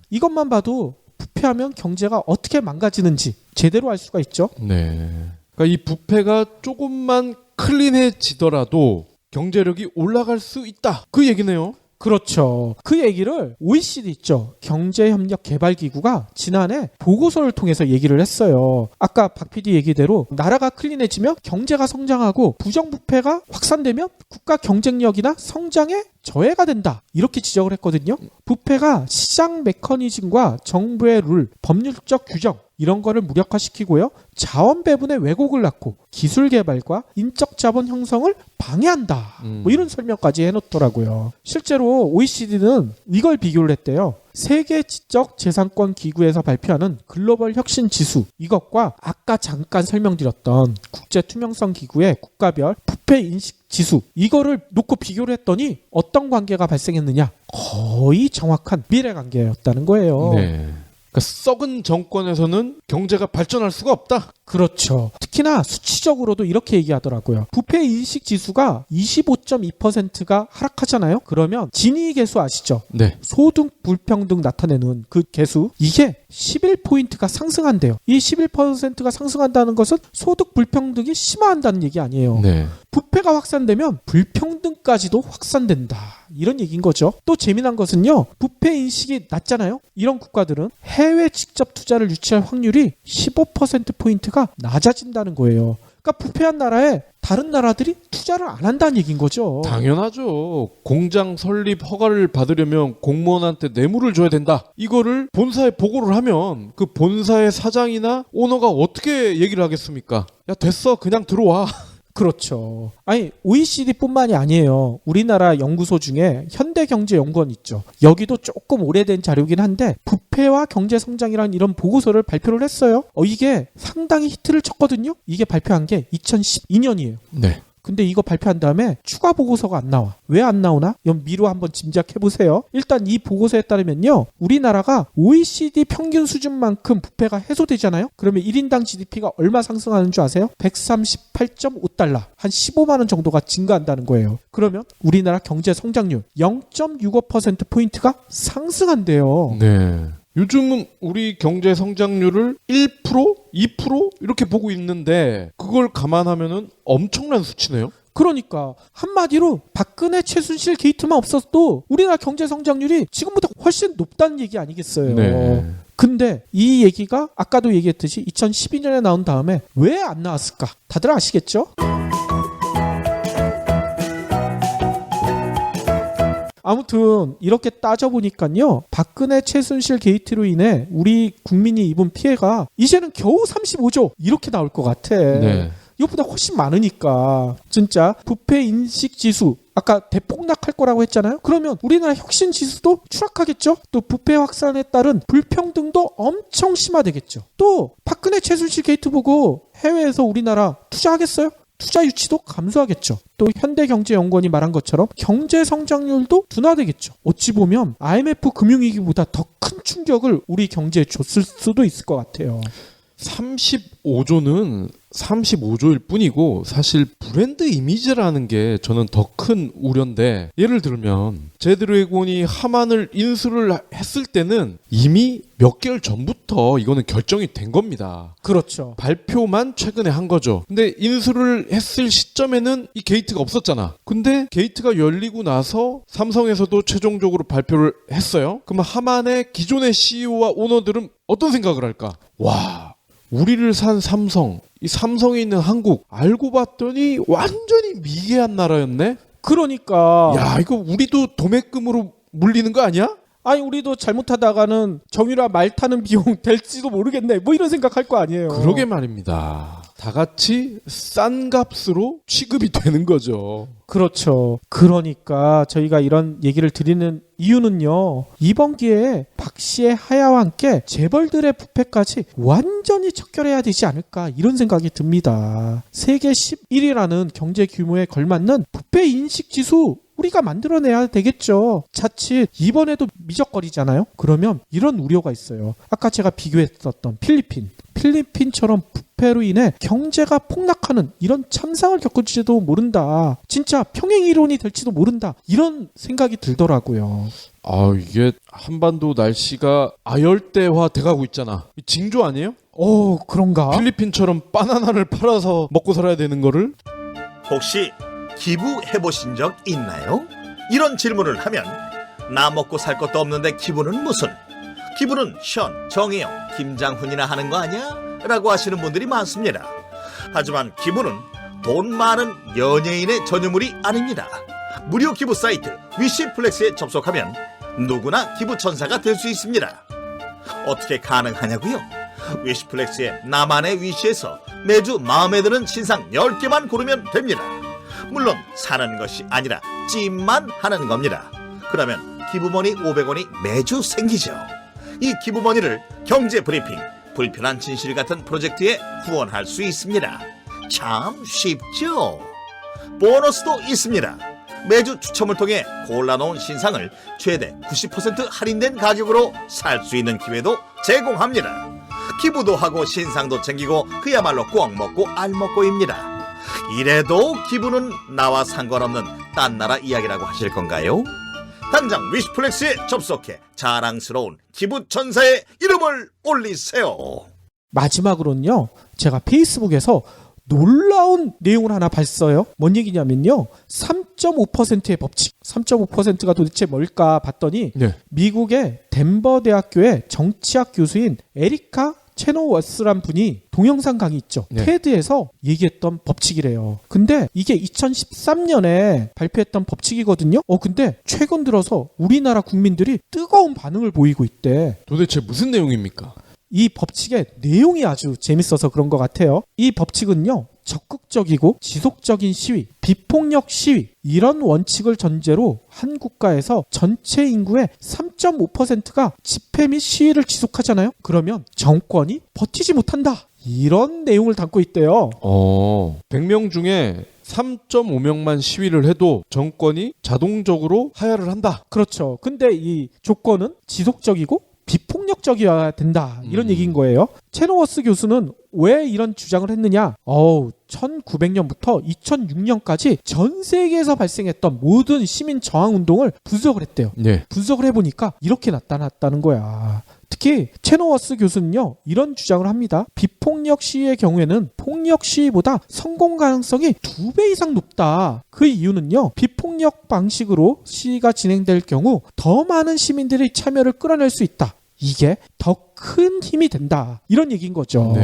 이것만 봐도 부패하면 경제가 어떻게 망가지는지 제대로 알 수가 있죠. 네. 그러니까 이 부패가 조금만 클린해지더라도 경제력이 올라갈 수 있다. 그 얘기네요. 그렇죠. 그 얘기를 OECD 있죠. 경제협력개발기구가 지난해 보고서를 통해서 얘기를 했어요. 아까 박 PD 얘기대로 나라가 클린해지면 경제가 성장하고 부정부패가 확산되면 국가 경쟁력이나 성장에 저해가 된다. 이렇게 지적을 했거든요. 부패가 시장 메커니즘과 정부의 룰, 법률적 규정 이런 거를 무력화시키고요. 자원 배분의 왜곡을 낳고 기술 개발과 인적 자본 형성을 방해한다. 뭐 이런 설명까지 해놓더라고요. 실제로 OECD는 이걸 비교를 했대요. 세계 지적 재산권 기구에서 발표하는 글로벌 혁신 지수 이것과 아까 잠깐 설명드렸던 국제 투명성 기구의 국가별 부패 인식 지수 이거를 놓고 비교를 했더니 어떤 관계가 발생했느냐? 거의 정확한 미래 관계였다는 거예요. 네. 그러니까 썩은 정권에서는 경제가 발전할 수가 없다. 그렇죠. 특히나 수치적으로도 이렇게 얘기하더라고요. 부패 인식 지수가 25.2%가 하락하잖아요. 그러면 진위 계수 아시죠? 네. 소득 불평등 나타내는 그 계수 이게 11포인트가 상승한대요. 이 11%가 상승한다는 것은 소득 불평등이 심화한다는 얘기 아니에요. 네. 부패가 확산되면 불평등까지도 확산된다. 이런 얘기인 거죠. 또 재미난 것은요. 부패 인식이 낮잖아요. 이런 국가들은 해외 직접 투자를 유치할 확률이 15%포인트가 낮아진다는 거예요. 그러니까 부패한 나라에 다른 나라들이 투자를 안 한다는 얘기인 거죠. 당연하죠. 공장 설립 허가를 받으려면 공무원한테 뇌물을 줘야 된다. 이거를 본사에 보고를 하면 그 본사의 사장이나 오너가 어떻게 얘기를 하겠습니까? 야 됐어 그냥 들어와. 그렇죠. 아니 OECD뿐만이 아니에요. 우리나라 연구소 중에 현대경제연구원 있죠. 여기도 조금 오래된 자료긴 한데 부패와 경제성장이라는 이런 보고서를 발표를 했어요. 이게 상당히 히트를 쳤거든요. 이게 발표한 게 2012년이에요. 네. 근데 이거 발표한 다음에 추가 보고서가 안 나와. 왜 안 나오나? 미루 한번 짐작해보세요. 일단 이 보고서에 따르면요. 우리나라가 OECD 평균 수준만큼 부패가 해소되잖아요. 그러면 1인당 GDP가 얼마 상승하는 줄 아세요? 138.5달러. 한 15만 원 정도가 증가한다는 거예요. 그러면 우리나라 경제 성장률 0.65%포인트가 상승한대요. 네. 요즘은 우리 경제 성장률을 1%, 2% 이렇게 보고 있는데 그걸 감안하면은 엄청난 수치네요. 그러니까 한마디로 박근혜 최순실 게이트만 없었도 우리나라 경제 성장률이 지금보다 훨씬 높다는 얘기 아니겠어요. 네. 근데 이 얘기가 아까도 얘기했듯이 2012년에 나온 다음에 왜 안 나왔을까? 다들 아시겠죠? 아무튼 이렇게 따져보니까요. 박근혜 최순실 게이트로 인해 우리 국민이 입은 피해가 이제는 겨우 35조 이렇게 나올 것 같아. 네. 이것보다 훨씬 많으니까 진짜 부패 인식 지수 아까 대폭락할 거라고 했잖아요. 그러면 우리나라 혁신 지수도 추락하겠죠. 또 부패 확산에 따른 불평등도 엄청 심화되겠죠. 또 박근혜 최순실 게이트 보고 해외에서 우리나라 투자하겠어요? 투자 유치도 감소하겠죠. 또 현대경제연구원이 말한 것처럼 경제 성장률도 둔화되겠죠. 어찌 보면 IMF 금융위기보다 더 큰 충격을 우리 경제에 줬을 수도 있을 것 같아요. 35조는 35조일 뿐이고 사실 브랜드 이미지라는 게 저는 더 큰 우려인데 예를 들면 제드래곤이 하만을 인수를 했을 때는 이미 몇 개월 전부터 이거는 결정이 된 겁니다. 그렇죠. 발표만 최근에 한 거죠. 근데 인수를 했을 시점에는 이 게이트가 없었잖아. 근데 게이트가 열리고 나서 삼성에서도 최종적으로 발표를 했어요. 그러면 하만의 기존의 CEO와 오너들은 어떤 생각을 할까? 와, 우리를 산 삼성, 이 삼성에 있는 한국 알고 봤더니 완전히 미개한 나라였네. 그러니까 야, 이거 우리도 도매금으로 물리는 거 아니야? 아니 우리도 잘못하다가는 정유라 말 타는 비용 될지도 모르겠네. 뭐 이런 생각할 거 아니에요. 그러게 말입니다. 다 같이 싼 값으로 취급이 되는 거죠. 그렇죠. 그러니까 저희가 이런 얘기를 드리는 이유는요. 이번 기회에 박 씨의 하야와 함께 재벌들의 부패까지 완전히 척결해야 되지 않을까 이런 생각이 듭니다. 세계 11위라는 경제 규모에 걸맞는 부패 인식 지수 우리가 만들어내야 되겠죠. 자칫 이번에도 미적거리잖아요. 그러면 이런 우려가 있어요. 아까 제가 비교했었던 필리핀처럼 부패로 인해 경제가 폭락하는 이런 참상을 겪을지도 모른다. 진짜 평행 이론이 될지도 모른다. 이런 생각이 들더라고요. 이게 한반도 날씨가 아열대화 돼가고 있잖아. 징조 아니에요? 그런가? 필리핀처럼 바나나를 팔아서 먹고 살아야 되는 거를? 혹시 기부해보신 적 있나요? 이런 질문을 하면 나 먹고 살 것도 없는데 기부는 무슨? 기부는 션, 정혜영, 김장훈이나 하는 거 아니야? 라고 하시는 분들이 많습니다. 하지만 기부는 돈 많은 연예인의 전유물이 아닙니다. 무료 기부 사이트 위시플렉스에 접속하면 누구나 기부천사가 될 수 있습니다. 어떻게 가능하냐고요? 위시플렉스의 나만의 위시에서 매주 마음에 드는 신상 10개만 고르면 됩니다. 물론 사는 것이 아니라 찜만 하는 겁니다. 그러면 기부머니 500원이 매주 생기죠. 이 기부머니를 경제브리핑, 불편한 진실 같은 프로젝트에 후원할 수 있습니다. 참 쉽죠? 보너스도 있습니다. 매주 추첨을 통해 골라놓은 신상을 최대 90% 할인된 가격으로 살 수 있는 기회도 제공합니다. 기부도 하고 신상도 챙기고 그야말로 꽉 먹고 알 먹고입니다. 이래도 기부는 나와 상관없는 딴 나라 이야기라고 하실 건가요? 당장 위시플렉스에 접속해 자랑스러운 기부천사의 이름을 올리세요. 마지막으로는요, 제가 페이스북에서 놀라운 내용을 하나 봤어요. 뭔 얘기냐면요, 3.5%의 법칙. 3.5%가 도대체 뭘까 봤더니 미국의 덴버 대학교의 정치학 교수인 에리카 체노워스란 분이 동영상 강의 있죠. 테드에서 얘기했던 법칙이래요. 근데 이게 2013년에 발표했던 법칙이거든요. 근데 최근 들어서 우리나라 국민들이 뜨거운 반응을 보이고 있대. 도대체 무슨 내용입니까? 이 법칙의 내용이 아주 재밌어서 그런 것 같아요. 이 법칙은요, 적극적이고 지속적인 시위, 비폭력 시위, 이런 원칙을 전제로 한 국가에서 전체 인구의 3.5%가 집회 및 시위를 지속하잖아요. 그러면 정권이 버티지 못한다. 이런 내용을 담고 있대요. 100명 중에 3.5명만 시위를 해도 정권이 자동적으로 하야를 한다. 그렇죠. 근데 이 조건은 지속적이고 비폭력적이어야 된다. 이런 얘기인 거예요. 체노워스 교수는 왜 이런 주장을 했느냐? 1900년부터 2006년까지 전 세계에서 발생했던 모든 시민 저항 운동을 분석을 했대요. 분석을 해보니까 이렇게 나타났다는 거야. 특히 체노워스 교수는요, 이런 주장을 합니다. 비폭력 시위의 경우에는 폭력 시위보다 성공 가능성이 2배 이상 높다. 그 이유는요, 비폭력 방식으로 시위가 진행될 경우 더 많은 시민들이 참여를 끌어낼 수 있다. 이게 더 큰 힘이 된다. 이런 얘기인 거죠.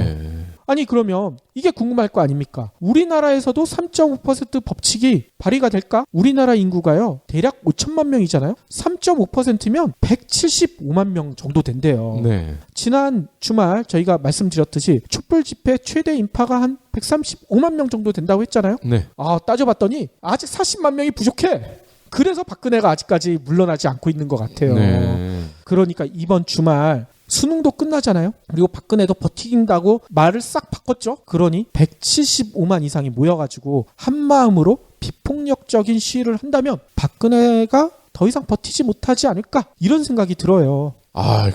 아니 그러면 이게 궁금할 거 아닙니까? 우리나라에서도 3.5% 법칙이 발의가 될까? 우리나라 인구가요, 대략 5천만 명이잖아요. 3.5%면 175만 명 정도 된대요. 지난 주말 저희가 말씀드렸듯이 촛불 집회 최대 인파가 한 135만 명 정도 된다고 했잖아요. 따져봤더니 아직 40만 명이 부족해. 그래서 박근혜가 아직까지 물러나지 않고 있는 것 같아요. 그러니까 이번 주말 수능도 끝나잖아요. 그리고 박근혜도 버티긴다고 말을 싹 바꿨죠. 그러니 175만 이상이 모여가지고 한마음으로 비폭력적인 시위를 한다면 박근혜가 더 이상 버티지 못하지 않을까, 이런 생각이 들어요.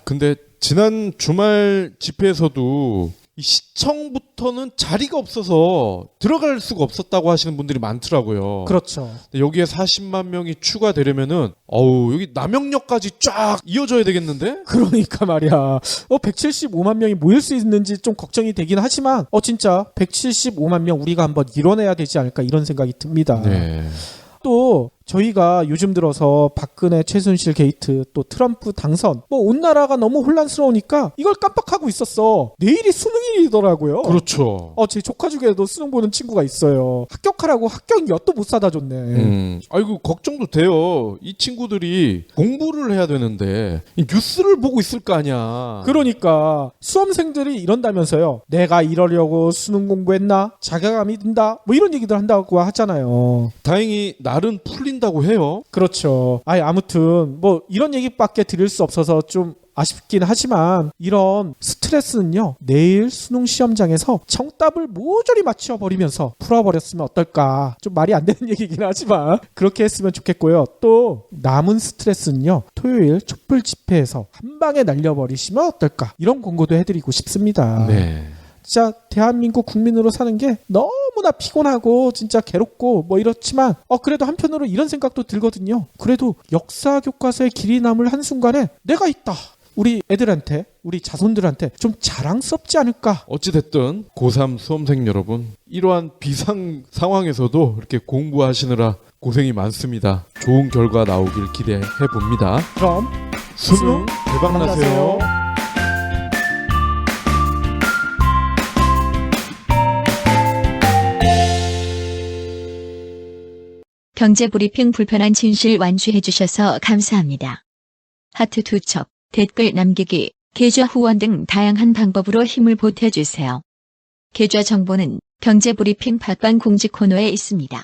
근데 지난 주말 집회에서도 이 시청부터는 자리가 없어서 들어갈 수가 없었다고 하시는 분들이 많더라고요. 그렇죠. 근데 여기에 40만 명이 추가되려면은 여기 남영역까지 쫙 이어져야 되겠는데? 그러니까 말이야. 175만 명이 모일 수 있는지 좀 걱정이 되긴 하지만 진짜 175만 명 우리가 한번 이뤄내야 되지 않을까, 이런 생각이 듭니다. 또 저희가 요즘 들어서 박근혜 최순실 게이트, 또 트럼프 당선, 온 나라가 너무 혼란스러우니까 이걸 깜빡하고 있었어. 내일이 수능일이더라고요. 그렇죠. 제 조카 중에도 수능 보는 친구가 있어요. 합격하라고 합격엿도 못 사다 줬네. 아이고, 걱정도 돼요. 이 친구들이 공부를 해야 되는데 이 뉴스를 보고 있을 거 아니야. 그러니까 수험생들이 이런다면서요. 내가 이러려고 수능 공부했나? 자괴감이 든다. 이런 얘기들 한다고 하잖아요. 다행히 날은 풀린다고 해요. 그렇죠. 아무튼 이런 얘기밖에 드릴 수 없어서 좀 아쉽긴 하지만 이런 스트레스는요, 내일 수능 시험장에서 정답을 모조리 맞춰버리면서 풀어버렸으면 어떨까. 좀 말이 안 되는 얘기긴 하지만 그렇게 했으면 좋겠고요. 또 남은 스트레스는요, 토요일 촛불 집회에서 한 방에 날려버리시면 어떨까. 이런 권고도 해드리고 싶습니다. 진짜 대한민국 국민으로 사는 게 너무나 피곤하고 진짜 괴롭고 뭐 이렇지만 그래도 한편으로 이런 생각도 들거든요. 그래도 역사 교과서에 길이 남을 한순간에 내가 있다. 우리 애들한테, 우리 자손들한테 좀 자랑스럽지 않을까? 어찌됐든 고3 수험생 여러분, 이러한 비상 상황에서도 이렇게 공부하시느라 고생이 많습니다. 좋은 결과 나오길 기대해 봅니다. 그럼 수능 대박 나세요. 경제브리핑 불편한 진실 완수해 주셔서 감사합니다. 하트 2척, 댓글 남기기, 계좌 후원 등 다양한 방법으로 힘을 보태주세요. 계좌 정보는 경제브리핑 팟빵 공지 코너에 있습니다.